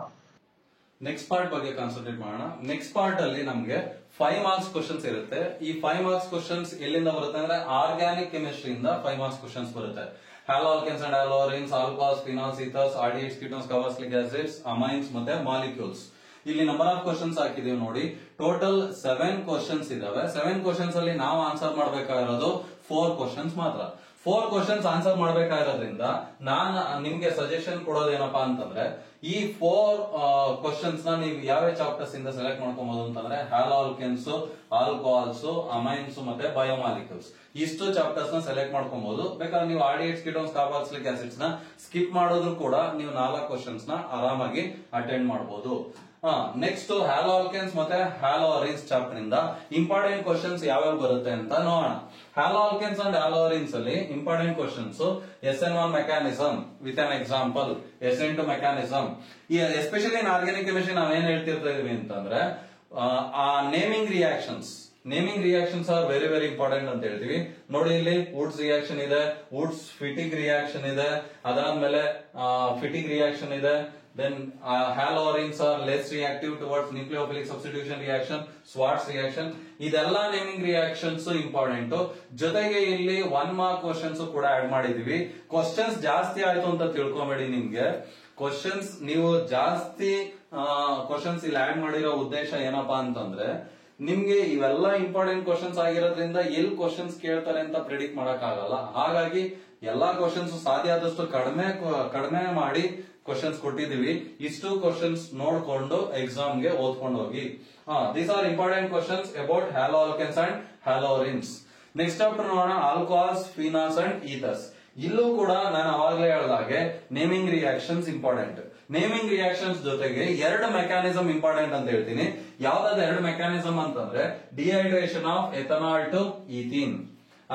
ನೆಕ್ಸ್ಟ್ ಪಾರ್ಟ್ ಬಗ್ಗೆ ಕಾನ್ಸಂಟ್ರೇಟ್ ಮಾಡೋಣ. ನೆಕ್ಸ್ಟ್ ಪಾರ್ಟ್ ಅಲ್ಲಿ ನಮ್ಗೆ 5 marks questions ಇರುತ್ತೆ. ಈ 5 marks questions ಎಲ್ಲಿಂದ ಬರುತ್ತೆ ಅಂದ್ರೆ ಆರ್ಗ್ಯಾನಿಕ್ ಕೆಮಿಸ್ಟ್ರಿ ಇಂದ 5 marks questions ಬರುತ್ತೆ. Haloalkanes and haloarenes, alcohols, phenols, ethers, aldehydes, ketones, carboxylic acids, amines ಮತ್ತೆ ಮಾಲಿಕ್ಯೂಲ್ಸ್. ಇಲ್ಲಿ ನಂಬರ್ ಆಫ್ ಕ್ವಶನ್ಸ್ ಹಾಕಿದೀವಿ ನೋಡಿ. ಟೋಟಲ್ 7 ಕ್ವಶನ್ಸ್ ಇದಾವೆ. 7 ಕ್ವಶನ್ಸ್ ಅಲ್ಲಿ ನಾವು ಆನ್ಸರ್ ಮಾಡ್ಬೇಕಾಗಿರೋದು 4 ಕ್ವಶನ್ಸ್ ಮಾತ್ರ. 4 ಕ್ವಶನ್ಸ್ ಆನ್ಸರ್ ಮಾಡ್ಬೇಕಾಗಿರೋದ್ರಿಂದ ನಾನು ನಿಮ್ಗೆ ಸಜೆಷನ್ ಕೊಡೋದೇನಪ್ಪಾ ಅಂತಂದ್ರೆ ಈ 4 ಕ್ವಶನ್ಸ್ ನ ನೀವು ಯಾವ ಚಾಪ್ಟರ್ಸ್ ಇಂದ ಸೆಲೆಕ್ಟ್ ಮಾಡ್ಕೊಬಹುದು ಅಂತಂದ್ರೆ ಹ್ಯಾಲೋ ಆಲ್ಕೆನ್ಸ್, ಆಲ್ಕೋಹಾಲ್ಸ್, ಅಮೈನ್ಸ್ ಮತ್ತೆ ಬಯೋಮಾಲಿಕ್ಯೂಲ್ಸ್ ಇಷ್ಟು ಚಾಪ್ಟರ್ಸ್ ನ ಸೆಲೆಕ್ಟ್ ಮಾಡ್ಕೊಬಹುದು. ಬೇಕಾದ್ರೆ ನೀವು ಆಲ್ಡಿಹೈಡ್ಸ್, ಕೀಟೋನ್ಸ್, ಕಾರ್ಬಾಕ್ಸಿಲಿಕ್ ಆಸಿಡ್ಸ್ ನ ಸ್ಕಿಪ್ ಮಾಡೋದ್ರು ಕೂಡ ನೀವು 4 ಕ್ವಶನ್ಸ್ ನ ಆರಾಮಾಗಿ ಅಟೆಂಡ್ ಮಾಡಬಹುದು. ನೆಕ್ಸ್ಟ್ ಹ್ಯಾಲೋ ಆಲ್ಕೆನ್ಸ್ ಮತ್ತೆ ಹ್ಯಾಲೋ ಅರಿನ್ಸ್ ಚಾಪ್ಟರ್ ಇಂದ ಇಂಪಾರ್ಟೆಂಟ್ ಕ್ವಶನ್ಸ್ ಯಾವ್ಯಾವ ಬರುತ್ತೆ ಅಂತ ನೋಡೋಣ. ಹ್ಯಾಲೋ ಆಲ್ಕೆನ್ಸ್ ಅಂಡ್ ಹ್ಯಾಲೋ ಅರಿನ್ಸ್ ಅಲ್ಲಿ important questions SN1 mechanism with an example, SN2 mechanism. ಈ ಎಸ್ಪೆಷಲಿ ಇನ್ ಆರ್ಗ್ಯಾನಿಕ್ ಕೆಮಿಸ್ಟ್ರಿ ನಾವ್ ಏನ್ ಹೇಳ್ತಿರ್ತಾ ಇದೀವಿ ಅಂತಂದ್ರೆ ಆ naming reactions R very very important ಅಂತ ಹೇಳ್ತೀವಿ ನೋಡಿ. ಇಲ್ಲಿ ವುಡ್ಸ್ ರಿಯಾಕ್ಷನ್ ಇದೆ, ವುಡ್ಸ್ ಫಿಟಿಗ್ ರಿಯಾಕ್ಷನ್ ಇದೆ, ಅದಾದ್ಮೇಲೆ ಫಿಟಿಗ್ ರಿಯಾಕ್ಷನ್ ಇದೆ. Then haloarenes are less reactive towards nucleophilic substitution reaction, Schwartz reaction. ಇದೆಲ್ಲ ನೇಮಿಂಗ್ ರಿಯಾಕ್ಷನ್ಸ್ ಇಂಪಾರ್ಟೆಂಟ್. ಜೊತೆಗೆ ಇಲ್ಲಿ 1 mark ಕ್ವಶನ್ಸ್ ಕೂಡ ಆಡ್ ಮಾಡಿದೀವಿ. ಕ್ವಶನ್ಸ್ ಜಾಸ್ತಿ ಆಯ್ತು ಅಂತ ತಿಳ್ಕೊಬೇಡಿ. ನಿಮ್ಗೆ ಕ್ವಶನ್ಸ್ ನೀವು ಜಾಸ್ತಿ ಕ್ವಶನ್ಸ್ ಇಲ್ಲಿ ಆಡ್ ಮಾಡಿರೋ ಉದ್ದೇಶ ಏನಪ್ಪಾ ಅಂತಂದ್ರೆ ನಿಮ್ಗೆ ಇವೆಲ್ಲ ಇಂಪಾರ್ಟೆಂಟ್ ಕ್ವಶನ್ಸ್ ಆಗಿರೋದ್ರಿಂದ ಎಲ್ಲಿ ಕ್ವಶನ್ಸ್ ಕೇಳ್ತಾರೆ ಅಂತ ಪ್ರಿಡಿಕ್ಟ್ ಮಾಡಕ್ ಆಗಲ್ಲ. ಹಾಗಾಗಿ ಎಲ್ಲಾ ಕ್ವಶನ್ಸ್ ಸಾಧ್ಯ ಆದಷ್ಟು ಕಡಿಮೆ ಮಾಡಿ ಕ್ವಶನ್ಸ್ ಕೊಟ್ಟಿದೀವಿ. ಇಷ್ಟು ಕ್ವಶನ್ಸ್ ನೋಡ್ಕೊಂಡು ಎಕ್ಸಾಮ್ ಗೆ ಓದ್ಕೊಂಡು ಹೋಗಿ. These are important questions about haloalkanes and haloarenes. Next chapter ನೋಡೋಣ ಆಲ್ಕೋಹಾಲ್ಸ್, ಫಿನಾಲ್ಸ್ ಅಂಡ್ ಈಥರ್ಸ್. ಇಲ್ಲೂ ಕೂಡ ನಾನು ಅವಾಗಲೇ ಹೇಳಿದಾಗೆ naming reactions important. Naming reactions ಜೊತೆಗೆ 2 ಮೆಕ್ಯಾನಿಸಮ್ ಇಂಪಾರ್ಟೆಂಟ್ ಅಂತ ಹೇಳ್ತೀನಿ. ಯಾವ್ದಾದ್ರು 2 ಮೆಕ್ಯಾನಿಸಮ್ ಅಂತಂದ್ರೆ dehydration of ethanol to ethene.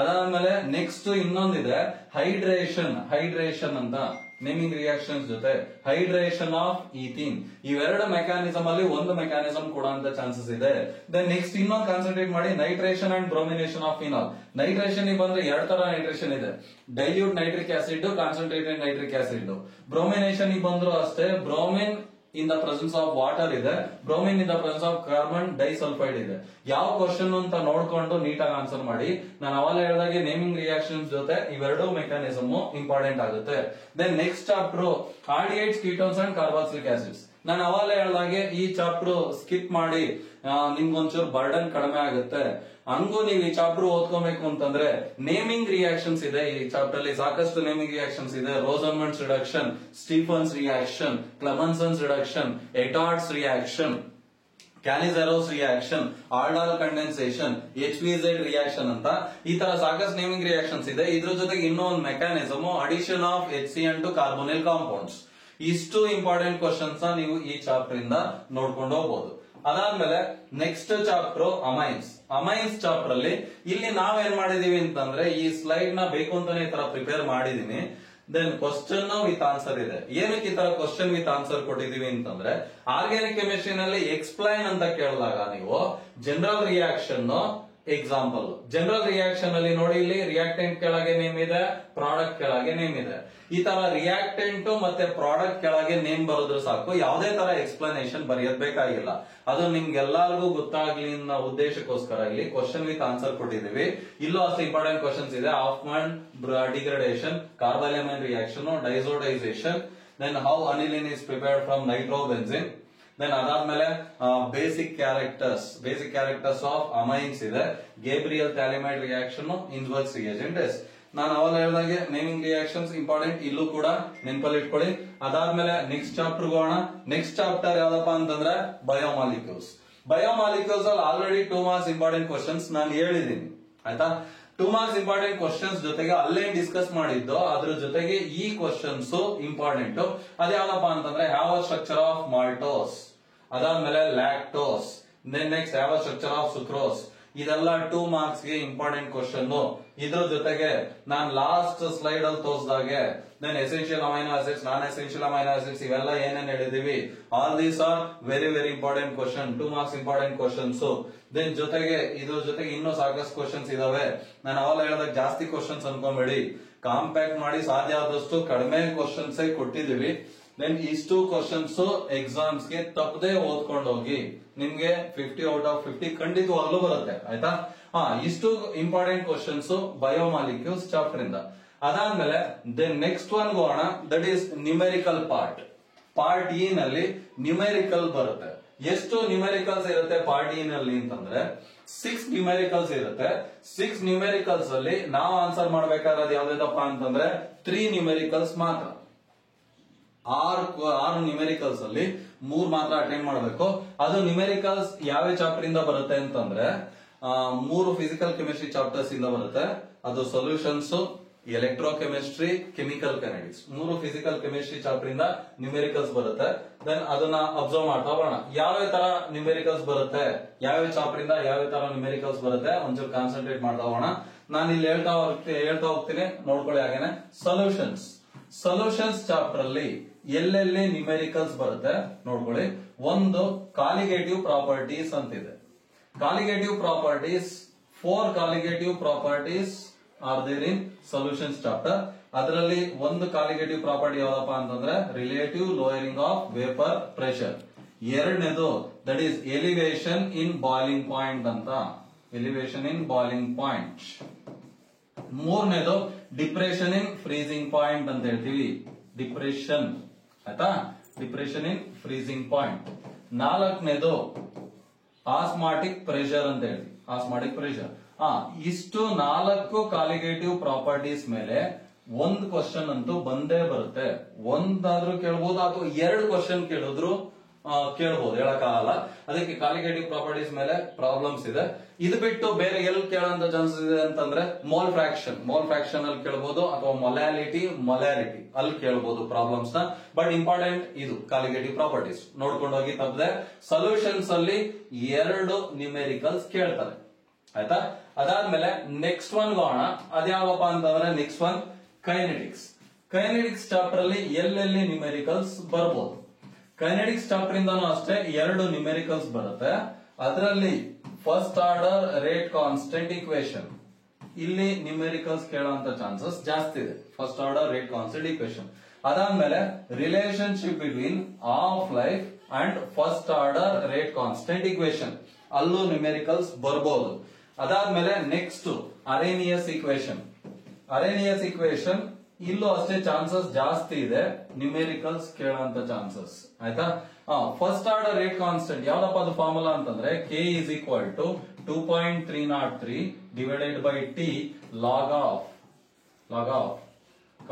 ಅದಾದ್ಮೇಲೆ ನೆಕ್ಸ್ಟ್ ಇನ್ನೊಂದಿದೆ ಹೈಡ್ರೇಷನ್ ಅಂತ ನೇಮಿಂಗ್ ರಿಯಾಕ್ಷನ್ಸ್ ಜೊತೆ ಹೈಡ್ರೇಷನ್ ಆಫ್ ಈಥೀನ್. ಇವೆರಡು ಮೆಕ್ಯಾನಿಸಮ್ ಅಲ್ಲಿ ಒಂದು ಮೆಕ್ಯಾನಿಸಮ್ ಕೊಡುವಂತ ಚಾನ್ಸಸ್ ಇದೆ. ದೆನ್ ನೆಕ್ಸ್ಟ್ ಇನ್ನೊಂದು ಕಾನ್ಸಂಟ್ರೇಟ್ ಮಾಡಿ nitration and bromination of phenol. Nitration ಬಂದ್ರೆ 2 ತರ ನೈಟ್ರೇಷನ್ ಇದೆ, dilute nitric acid, concentrated nitric acid. Bromination ಬಂದ್ರು ಅಷ್ಟೇ, bromine in the presence of water ಇದೆ, bromine in the presence of carbon disulphide ಇದೆ. ಯಾವ ಕ್ವಶನ್ ಅಂತ ನೋಡ್ಕೊಂಡು ನೀಟಾಗಿ ಆನ್ಸರ್ ಮಾಡಿ. ನಾನು ಅವಾಗ ಹೇಳಿದಾಗೆ ನೇಮಿಂಗ್ ರಿಯಾಕ್ಷನ್ಸ್ ಜೊತೆ ಇವೆರಡು ಮೆಕ್ಯಾನಿಸಮ್ ಇಂಪಾರ್ಟೆಂಟ್ ಆಗುತ್ತೆ. Then next chapter aldehydes, ketones and carboxylic acids. ನಾನು ಅವಾಗಲೇ ಹೇಳ್ದಾಗೆ ಈ ಚಾಪ್ಟರ್ ಸ್ಕಿಪ್ ಮಾಡಿ ನಿಮ್ಗೊಂಚೂರು ಬರ್ಡನ್ ಕಡಿಮೆ ಆಗುತ್ತೆ. ಹಂಗೂ ನೀವು ಈ ಚಾಪ್ಟರ್ ಓದ್ಕೋಬೇಕು ಅಂತಂದ್ರೆ ನೇಮಿಂಗ್ ರಿಯಾಕ್ಷನ್ಸ್ ಇದೆ. ಈ ಚಾಪ್ಟರ್ ಅಲ್ಲಿ ಸಾಕಷ್ಟು ನೇಮಿಂಗ್ ರಿಯಾಕ್ಷನ್ಸ್ ಇದೆ. Rosenmund's reduction, Stephen's reaction, Clemmensen's reduction, Etard's reaction, Cannizzaro's reaction, aldol condensation, HVZ reaction ಅಂತ ಈ ತರ ಸಾಕಷ್ಟು ನೇಮಿಂಗ್ ರಿಯಾಕ್ಷನ್ಸ್ ಇದೆ. ಇದ್ರ ಜೊತೆಗೆ ಇನ್ನೂ ಒಂದು mechanism addition of HCN to carbonyl compounds. ಇಷ್ಟು ಇಂಪಾರ್ಟೆಂಟ್ ಕ್ವಶನ್ಸ್ ನೀವು ಈ ಚಾಪ್ಟರ್ ಇಂದ ನೋಡ್ಕೊಂಡು ಹೋಗ್ಬೋದು. ಅದಾದ್ಮೇಲೆ ನೆಕ್ಸ್ಟ್ ಚಾಪ್ಟರ್ ಅಮೈನ್ಸ್ ಚಾಪ್ಟರ್ ಅಲ್ಲಿ ಇಲ್ಲಿ ನಾವೇನ್ ಮಾಡಿದೀವಿ ಅಂತಂದ್ರೆ ಈ ಸ್ಲೈಡ್ ನ ಬೇಕು ಅಂತಾನೆ ಈ ತರ ಪ್ರಿಪೇರ್ ಮಾಡಿದೀನಿ. ದೆನ್ ಕ್ವಶನ್ ವಿತ್ ಆನ್ಸರ್ ಇದೆ. ಏನಕ್ಕೆ ಈ ತರ ಕ್ವಶನ್ ವಿತ್ ಆನ್ಸರ್ ಕೊಟ್ಟಿದೀವಿ ಅಂತಂದ್ರೆ ಆರ್ಗ್ಯಾನಿಕ್ ಕೆಮಿಸ್ಟ್ರಿನಲ್ಲಿ ಎಕ್ಸ್ಪ್ಲೈನ್ ಅಂತ ಕೇಳಿದಾಗ ನೀವು general reaction example, general reaction ಅಲ್ಲಿ ನೋಡಿ ಇಲ್ಲಿ ರಿಯಾಕ್ಟೆಂಟ್ ಕೆಳಗೆ ನೇಮ್ ಇದೆ, ಪ್ರಾಡಕ್ಟ್ ಕೆಳಗೆ ನೇಮ್ ಇದೆ. ಈ ತರ ರಿಯಾಕ್ಟೆಂಟ್ ಮತ್ತೆ ಪ್ರಾಡಕ್ಟ್ ಕೆಳಗೆ ನೇಮ್ ಬರೋದ್ರ ಸಾಕು, ಯಾವುದೇ ತರ ಎಕ್ಸ್ಪ್ಲನೇಷನ್ ಬರೆಯೋದ್ ಬೇಕಾಗಿಲ್ಲ. ಅದು ನಿಮ್ಗೆಲ್ಲರಿಗೂ ಗೊತ್ತಾಗ್ಲಿ ಅನ್ನೋ ಉದ್ದೇಶಕ್ಕೋಸ್ಕರ ಇಲ್ಲಿ ಕ್ವಶನ್ ವಿತ್ ಆನ್ಸರ್ ಕೊಟ್ಟಿದೀವಿ. ಇಲ್ಲೂ ಅಷ್ಟು ಇಂಪಾರ್ಟೆಂಟ್ ಕ್ವಶನ್ಸ್ ಇದೆ. Hoffmann degradation, carbylamine reaction, diazotisation, then how aniline is prepared from nitrobenzene. Then ಅದಾದ್ಮೇಲೆ ಬೇಸಿಕ್ ಕ್ಯಾರೆಕ್ಟರ್ಸ್ ಆಫ್ ಅಮೈನ್ಸ್ ಇದೆ, Gabriel phthalimide reaction, Hinsberg's reagent test. ನಾನು ಅವಾಗ ಹೇಳಿದಾಗೆ ನೇಮಿಂಗ್ ರಿಯಾಕ್ಷನ್ಸ್ ಇಂಪಾರ್ಟೆಂಟ್, ಇಲ್ಲೂ ಕೂಡ ನೆನಪಲ್ಲಿ ಇಟ್ಕೊಳ್ಳಿ. ಅದಾದ್ಮೇಲೆ ನೆಕ್ಸ್ಟ್ ಚಾಪ್ಟರ್ ಹೋಗೋಣ. ನೆಕ್ಸ್ಟ್ ಚಾಪ್ಟರ್ ಯಾವ್ದಪ್ಪ ಅಂತಂದ್ರೆ ಬಯೋಮಾಲಿಕ್ಯೂಲ್ಸ್. ಬಯೋಮಾಲಿಕ್ಯೂಲ್ಸ್ ಅಲ್ಲಿ ಆಲ್ರೆಡಿ 2 ಮಾರ್ಕ್ಸ್ ಇಂಪಾರ್ಟೆಂಟ್ ಕ್ವಶನ್ಸ್ ನಾನು ಹೇಳಿದೀನಿ, ಆಯ್ತಾ. 2 ಮಾರ್ಕ್ಸ್ ಇಂಪಾರ್ಟೆಂಟ್ ಕ್ವಶನ್ಸ್ ಜೊತೆಗೆ ಅಲ್ಲೇ ಡಿಸ್ಕಸ್ ಮಾಡಿದ್ದು, ಅದ್ರ ಜೊತೆಗೆ ಈ ಕ್ವಶನ್ಸ್ ಇಂಪಾರ್ಟೆಂಟ್. ಅದ್ಯಾವ್ದಪ್ಪ ಅಂತಂದ್ರೆ ಯಾವ ಸ್ಟ್ರಕ್ಚರ್ ಆಫ್ ಮಾಲ್ಟೋಸ್, ಅದಾದ್ಮೇಲೆ ಲ್ಯಾಕ್ಟೋಸ್, ದೆನ್ ನೆಕ್ಸ್ಟ್ ಯಾವ ಸ್ಟ್ರಕ್ಚರ್ ಆಫ್ ಸುಕ್ರೋಸ್. ಇದೆಲ್ಲ 2 ಮಾರ್ಕ್ಸ್ ಗೆ ಇಂಪಾರ್ಟೆಂಟ್ ಕ್ವಶನ್. ಇದ್ರ ಜೊತೆಗೆ ನಾನು ಲಾಸ್ಟ್ ಸ್ಲೈಡ್ ಅಲ್ಲಿ ತೋರಿಸಿದಾಗೆ then essential amino acids, non essential amino acids ಇವೆಲ್ಲ ಏನೇನ್ ಹೇಳಿದೀವಿ, all these are very very important question, 2 marks important questions. Then ಜೊತೆಗೆ ಇದ್ರ ಜೊತೆಗೆ ಇನ್ನೂ ಸಾಕಷ್ಟು ಕ್ವಶನ್ಸ್ ಇದಾವೆ. ನಾನು ಅವಾಗ ಹೇಳಿದಾಗ ಜಾಸ್ತಿ ಕ್ವಶನ್ಸ್ ಅನ್ಕೊಂಬೇಡಿ, ಕಾಂಪ್ಯಾಕ್ಟ್ ಮಾಡಿ ಸಾಧ್ಯ ಆದಷ್ಟು ಕಡಿಮೆ ಕ್ವಶನ್ಸ್ ಕೊಟ್ಟಿದೀವಿ. ದೆನ್ ಇಷ್ಟು ಕ್ವಶನ್ಸ್ ಎಕ್ಸಾಮ್ಸ್ ಗೆ ತಪ್ಪದೆ ಓದ್ಕೊಂಡು ಹೋಗಿ, ನಿಮ್ಗೆ 50 ಔಟ್ ಆಫ್ 50 ಖಂಡಿತವಾಗ್ಲೂ ಬರುತ್ತೆ, ಆಯ್ತಾ. ಇಷ್ಟು ಇಂಪಾರ್ಟೆಂಟ್ ಕ್ವಶನ್ಸ್ ಬಯೋಮಾಲಿಕ್ಯೂಲ್ಸ್ ಚಾಪ್ಟರ್ ಇಂದ. ಅದಾದ್ಮೇಲೆ ದೆನ್ ನೆಕ್ಸ್ಟ್ ಒನ್ ಹೋಗೋಣ, that is numerical part E ನಲ್ಲಿ ನ್ಯೂಮೆರಿಕಲ್ ಬರುತ್ತೆ. ಎಷ್ಟು ನ್ಯೂಮೆರಿಕಲ್ಸ್ ಇರುತ್ತೆ ಪಾರ್ಟ್ ಇ ನಲ್ಲಿ ಅಂತಂದ್ರೆ 6 ನ್ಯೂಮೆರಿಕಲ್ಸ್ ಇರುತ್ತೆ. 6 ನ್ಯೂಮೆರಿಕಲ್ಸ್ ಅಲ್ಲಿ ನಾವು ಆನ್ಸರ್ ಮಾಡ್ಬೇಕಾದ್ರೆ ಯಾವ್ದಪ್ಪ ಅಂತಂದ್ರೆ 3 ನ್ಯೂಮೆರಿಕಲ್ಸ್ ಮಾತ್ರ. 6 ನ್ಯೂಮೆರಿಕಲ್ಸ್ ಅಲ್ಲಿ 3 ಮಾತ್ರ ಅಟೆಂಡ್ ಮಾಡಬೇಕು. ಅದು ನ್ಯೂಮೆರಿಕಲ್ಸ್ ಯಾವ ಚಾಪ್ಟರ್ ಇಂದ ಬರುತ್ತೆ ಅಂತಂದ್ರೆ 3 ಫಿಸಿಕಲ್ ಕೆಮಿಸ್ಟ್ರಿ ಚಾಪ್ಟರ್ಸ್ ಇಂದ ಬರುತ್ತೆ. ಅದು solutions, electrochemistry, chemical kinetics, 3 physical chemistry chapter ಇಂದ ನ್ಯೂಮೆರಿಕಲ್ಸ್ ಬರುತ್ತೆ. ದೆನ್ ಅದನ್ನ ಅಬ್ಸರ್ವ್ ಮಾಡ್ತಾ ಹೋಗೋಣ, ಯಾವ ತರ ನ್ಯೂಮೆರಿಕಲ್ಸ್ ಬರುತ್ತೆ, ಯಾವ ಚಾಪ್ಟರ್ ಇಂದ ಯಾವ ತರ ನ್ಯೂಮೆರಿಕಲ್ಸ್ ಬರುತ್ತೆ, ಒಂಚೂರು ಕಾನ್ಸಂಟ್ರೇಟ್ ಮಾಡ್ತಾ ಹೋಗೋಣ. ನಾನು ಇಲ್ಲಿ ಹೇಳ್ತಾ ಹೋಗ್ತೀನಿ, ನೋಡ್ಕೊಳ್ಳಿ. ಹಾಗೇನೆ ಸೊಲ್ಯೂಷನ್ಸ್ ಚಾಪ್ಟರ್ ಅಲ್ಲಿ ಎಲ್ಲೆಲ್ಲಿ ನ್ಯೂಮೆರಿಕಲ್ಸ್ ಬರುತ್ತೆ ನೋಡ್ಕೊಳ್ಳಿ. ಒಂದು ಕಾಲಿಗೇಟಿವ್ ಪ್ರಾಪರ್ಟೀಸ್ ಅಂತಿದೆ. Colligative properties 4 colligative properties are there in solutions chapter. ಅದರಲ್ಲಿ ಒಂದು ಕಾಲಿಗೇಟಿವ್ ಪ್ರಾಪರ್ಟಿ ಯಾವ್ದಪ್ಪ ಅಂತಂದ್ರೆ relative lowering of vapour pressure. ಎರಡನೇದು that is elevation in boiling point ಅಂತ, ಎಲಿವೇಶನ್ ಇನ್ ಬಾಯ್ಲಿಂಗ್ ಪಾಯಿಂಟ್. ಮೂರನೇದು ಡಿಪ್ರೆಷನ್ ಇನ್ ಫ್ರೀಸಿಂಗ್ ಪಾಯಿಂಟ್ ಅಂತ ಹೇಳ್ತೀವಿ, ಡಿಪ್ರೆಷನ್, ಆಯ್ತಾ, ಡಿಪ್ರೆಷನ್ ಇನ್ ಫ್ರೀಸಿಂಗ್ ಪಾಯಿಂಟ್. ನಾಲ್ಕನೇದು ಆಸ್ಮಾಟಿಕ್ ಪ್ರೆಷರ್ ಅಂತ ಹೇಳಿ, ಆಸ್ಮಾಟಿಕ್ ಪ್ರೆಷರ್. ಇಷ್ಟು 4 ಕಾಲಿಗೇಟಿವ್ ಪ್ರಾಪರ್ಟೀಸ್ ಮೇಲೆ ಒಂದು ಕ್ವಶನ್ ಅಂತೂ ಬಂದೇ ಬರುತ್ತೆ. ಒಂದಾದ್ರೂ ಕೇಳ್ಬೋದು ಅಥವಾ 2 ಕ್ವಶನ್ ಕೇಳಿದ್ರು ಕೇಳಬಹುದು, ಹೇಳಕ್ಕಾಗಲ್ಲ. ಅದಕ್ಕೆ ಕಾಲಿಗೇಟಿವ್ ಪ್ರಾಪರ್ಟೀಸ್ ಮೇಲೆ ಪ್ರಾಬ್ಲಮ್ಸ್ ಇದೆ. ಇದು ಬಿಟ್ಟು ಬೇರೆ ಎಲ್ಲಿ ಕೇಳೋಂತ ಚಾನ್ಸಸ್ ಇದೆ ಅಂತಂದ್ರೆ ಮೋಲ್ ಫ್ರಾಕ್ಷನ್ ಅಲ್ಲಿ ಕೇಳಬಹುದು, ಅಥವಾ ಮೊಲಾರಿಟಿ ಅಲ್ಲಿ ಕೇಳಬಹುದು ಪ್ರಾಬ್ಲಮ್ಸ್ ನ. ಬಟ್ ಇಂಪಾರ್ಟೆಂಟ್ ಇದು ಕಾಲಿಗೇಟಿವ್ ಪ್ರಾಪರ್ಟೀಸ್, ನೋಡ್ಕೊಂಡು ಹೋಗಿ ತಪ್ಪದೆ. ಸೊಲ್ಯೂಷನ್ಸ್ ಅಲ್ಲಿ 2 ನ್ಯೂಮೆರಿಕಲ್ಸ್ ಕೇಳ್ತಾರೆ, ಆಯ್ತಾ. ಅದಾದ್ಮೇಲೆ ನೆಕ್ಸ್ಟ್ ಒನ್ ಹೋಗೋಣ. ಅದ್ಯಾವಪ್ಪ ಅಂತಂದ್ರೆ ನೆಕ್ಸ್ಟ್ ಒನ್ ಕೈನೆಟಿಕ್ಸ್ ಚಾಪ್ಟರ್ ಅಲ್ಲಿ ಎಲ್ಲೆಲ್ಲಿ ನ್ಯೂಮೆರಿಕಲ್ಸ್ ಬರ್ಬೋದು. ಕೈನೆಟಿಕ್ಸ್ ಚಾಪ್ಟರ್ ಇಂದಾನು ಅಷ್ಟೇ 2 ನ್ಯೂಮೆರಿಕಲ್ಸ್ ಬರುತ್ತೆ. ಅದರಲ್ಲಿ first order rate constant equation, ಇಲ್ಲಿ ನ್ಯೂಮೆರಿಕಲ್ಸ್ ಕೇಳೋಂತ ಚಾನ್ಸಸ್ ಜಾಸ್ತಿ ಇದೆ. First order rate constant equation. ಅದಾದ್ಮೇಲೆ relationship between half life and first order rate constant equation, ಅಲ್ಲೂ ನ್ಯೂಮೆರಿಕಲ್ಸ್ ಬರ್ಬೋದು. ಅದಾದ್ಮೇಲೆ ನೆಕ್ಸ್ಟ್ ಅರೇನಿಯಸ್ ಇಕ್ವೇಶನ್, ಇಲ್ಲೂ ಅಷ್ಟೇ ಚಾನ್ಸಸ್ ಜಾಸ್ತಿ ಇದೆ ನ್ಯೂಮೆರಿಕಲ್ಸ್ ಕೇಳೋಂತ ಚಾನ್ಸಸ್, ಆಯ್ತಾ. ಫಸ್ಟ್ ಆರ್ಡರ್ ರೇಟ್ ಕಾನ್ಸ್ಟೆಂಟ್ ಯಾವ್ದಪ್ಪ ಅದು ಫಾರ್ಮುಲಾ ಅಂತಂದ್ರೆ K is equal to 2.303 divided by T log of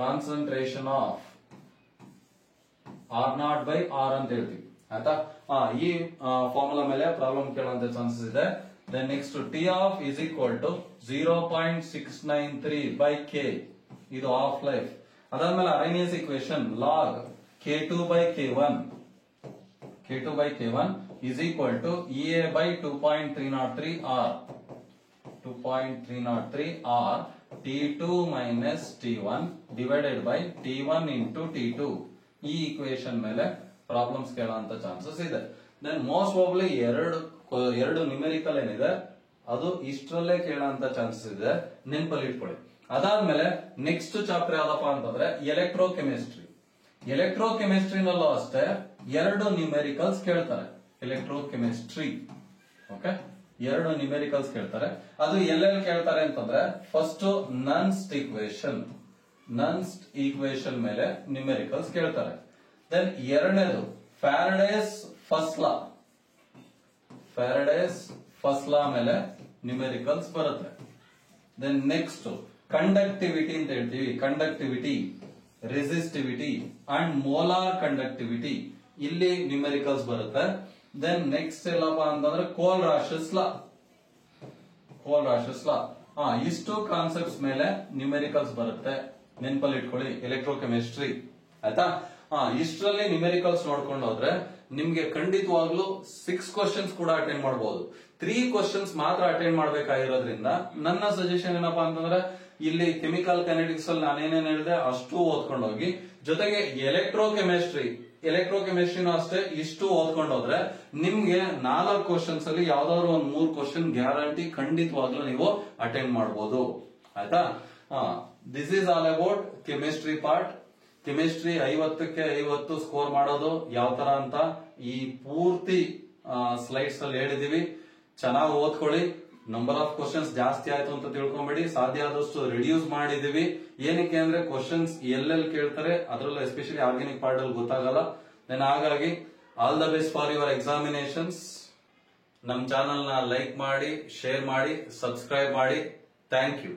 concentration of R naught by R ಅಂತ ಹೇಳ್ತೀವಿ ಆಯ್ತಾ. ಈ ಫಾರ್ಮುಲಾ ಮೇಲೆ ಪ್ರಾಬ್ಲಮ್ ಕೇಳುವಂತ ಚಾನ್ಸಸ್ ಇದೆ. Then next T half is equal to 0.693 by K, ಇದು ಆಫ್ ಲೈಫ್. ಅದಾದ್ಮೇಲೆ Arrhenius equation log K2 by K1 is equal to EA by 2.303 R. 2.303 R T2 minus T1 divided by T1 into T2. ಈ equation ಮೇಲೆ ಪ್ರಾಬ್ಲಮ್ಸ್ ಕೇಳುವಂತ ಚಾನ್ಸಸ್ ಇದೆ. ದೆನ್ ಮೋಸ್ಟ್ ಪ್ರಾಬಬ್ಲಿ ಎರಡು ನ್ಯೂಮೆರಿಕಲ್ ಏನಿದೆ ಅದು ಇಷ್ಟರಲ್ಲೇ ಕೇಳುವಂತ ಚಾನ್ಸಸ್ ಇದೆ, ನೆನಪಲ್ಲಿ ಇಟ್ಕೊಳ್ಳಿ. ಅದಾದ್ಮೇಲೆ ನೆಕ್ಸ್ಟ್ ಚಾಪ್ಟರ್ ಯಾವ್ದಪ್ಪ ಅಂತಂದ್ರೆ ಎಲೆಕ್ಟ್ರೋಕೆಮಿಸ್ಟ್ರಿನಲ್ಲೂ ಅಷ್ಟೇ ಎರಡು ನ್ಯೂಮೆರಿಕಲ್ಸ್ ಕೇಳ್ತಾರೆ. ಓಕೆ, ಎರಡು ನ್ಯೂಮೆರಿಕಲ್ಸ್ ಕೇಳ್ತಾರೆ. ಅದು ಎಲ್ಲೆಲ್ಲಿ ಕೇಳ್ತಾರೆ ಅಂತಂದ್ರೆ ಫಸ್ಟ್ ನನ್ಸ್ಟ್ ಈಕ್ವೇಶನ್ ಮೇಲೆ ನ್ಯೂಮೆರಿಕಲ್ಸ್ ಕೇಳ್ತಾರೆ. ದೆನ್ ಎರಡನೇದು ಫ್ಯಾರಡೇಸ್ ಫಸ್ಟ್ ಲಾ ಮೇಲೆ ನ್ಯೂಮೆರಿಕಲ್ಸ್ ಬರುತ್ತೆ. ದೆನ್ ನೆಕ್ಸ್ಟ್ ಕಂಡಕ್ಟಿವಿಟಿ ಅಂತ ಹೇಳ್ತೀವಿ, conductivity, resistivity and molar conductivity, ಇಲ್ಲಿ ನ್ಯೂಮೆರಿಕಲ್ಸ್ ಬರುತ್ತೆ. ದೆನ್ ನೆಕ್ಸ್ಟ್ ಎಲ್ಲಪ್ಪ ಅಂತಂದ್ರೆ ಕೋಲ್ ರಾಶಸ್ ಲಾ. ಇಷ್ಟು ಕಾನ್ಸೆಪ್ಟ್ಸ್ ಮೇಲೆ ನ್ಯೂಮೆರಿಕಲ್ಸ್ ಬರುತ್ತೆ, ನೆನಪಲ್ಲಿ ಇಟ್ಕೊಳ್ಳಿ ಎಲೆಕ್ಟ್ರೋಕೆಮಿಸ್ಟ್ರಿ ಆಯ್ತಾ. ಇಷ್ಟರಲ್ಲಿ ನ್ಯೂಮೆರಿಕಲ್ಸ್ ನೋಡ್ಕೊಂಡು ಹೋದ್ರೆ ನಿಮ್ಗೆ ಖಂಡಿತವಾಗ್ಲೂ 6 ಕ್ವಶನ್ಸ್ ಕೂಡ ಅಟೆಂಡ್ ಮಾಡಬಹುದು. 3 ಕ್ವಶನ್ಸ್ ಮಾತ್ರ ಅಟೆಂಡ್ ಮಾಡ್ಬೇಕಾಗಿರೋದ್ರಿಂದ ನನ್ನ ಸಜೆಷನ್ ಏನಪ್ಪಾ ಅಂತಂದ್ರೆ ಇಲ್ಲಿ ಕೆಮಿಕಲ್ ಕೈನೆಟಿಕ್ಸ್ ಅಲ್ಲಿ ನಾನೇನೇನ್ ಹೇಳಿದೆ ಅಷ್ಟು ಓದ್ಕೊಂಡು ಹೋಗಿ, ಜೊತೆಗೆ ಎಲೆಕ್ಟ್ರೋಕೆಮಿಸ್ಟ್ರಿನೂ ಅಷ್ಟೇ ಇಷ್ಟು ಓದ್ಕೊಂಡು ಹೋದ್ರೆ ನಿಮ್ಗೆ 4 ಕ್ವಶನ್ಸ್ ಅಲ್ಲಿ ಯಾವ್ದಾದ್ರು ಒಂದ್ 3 ಕ್ವಶನ್ ಗ್ಯಾರಂಟಿ ಖಂಡಿತವಾಗ್ಲೂ ನೀವು ಅಟೆಂಡ್ ಮಾಡಬಹುದು ಆಯ್ತಾ. This is all about chemistry part. Chemistry 50ಕ್ಕೆ 50 ಸ್ಕೋರ್ ಮಾಡೋದು ಯಾವ ತರ ಅಂತ ಈ ಪೂರ್ತಿ ಸ್ಲೈಡ್ಸ್ ಅಲ್ಲಿ ಹೇಳಿದೀವಿ. ಚೆನ್ನಾಗಿ ಓದ್ಕೊಳ್ಳಿ. ನಂಬರ್ ಆಫ್ ಕ್ವಶನ್ಸ್ ಜಾಸ್ತಿ ಆಯ್ತು ಅಂತ ತಿಳ್ಕೊಂಬೇಡಿ, ಸಾಧ್ಯ ಆದಷ್ಟು ರಿಡ್ಯೂಸ್ ಮಾಡಿದೀವಿ. ಏನಕ್ಕೆ ಅಂದ್ರೆ ಕ್ವಶನ್ಸ್ ಎಲ್ಲೆಲ್ಲಿ ಕೇಳ್ತಾರೆ ಅದರಲ್ಲೂ ಎಸ್ಪೆಷಲಿ ಆರ್ಗ್ಯಾನಿಕ್ ಪಾರ್ಟ್ ಅಲ್ಲಿ ಗೊತ್ತಾಗಲ್ಲ. ದೆನ್ ಹಾಗಾಗಿ all the best for your examinations. ನಮ್ ಚಾನೆಲ್ ನ ಲೈಕ್ ಮಾಡಿ, ಶೇರ್ ಮಾಡಿ, ಸಬ್ಸ್ಕ್ರೈಬ್ ಮಾಡಿ. Thank you.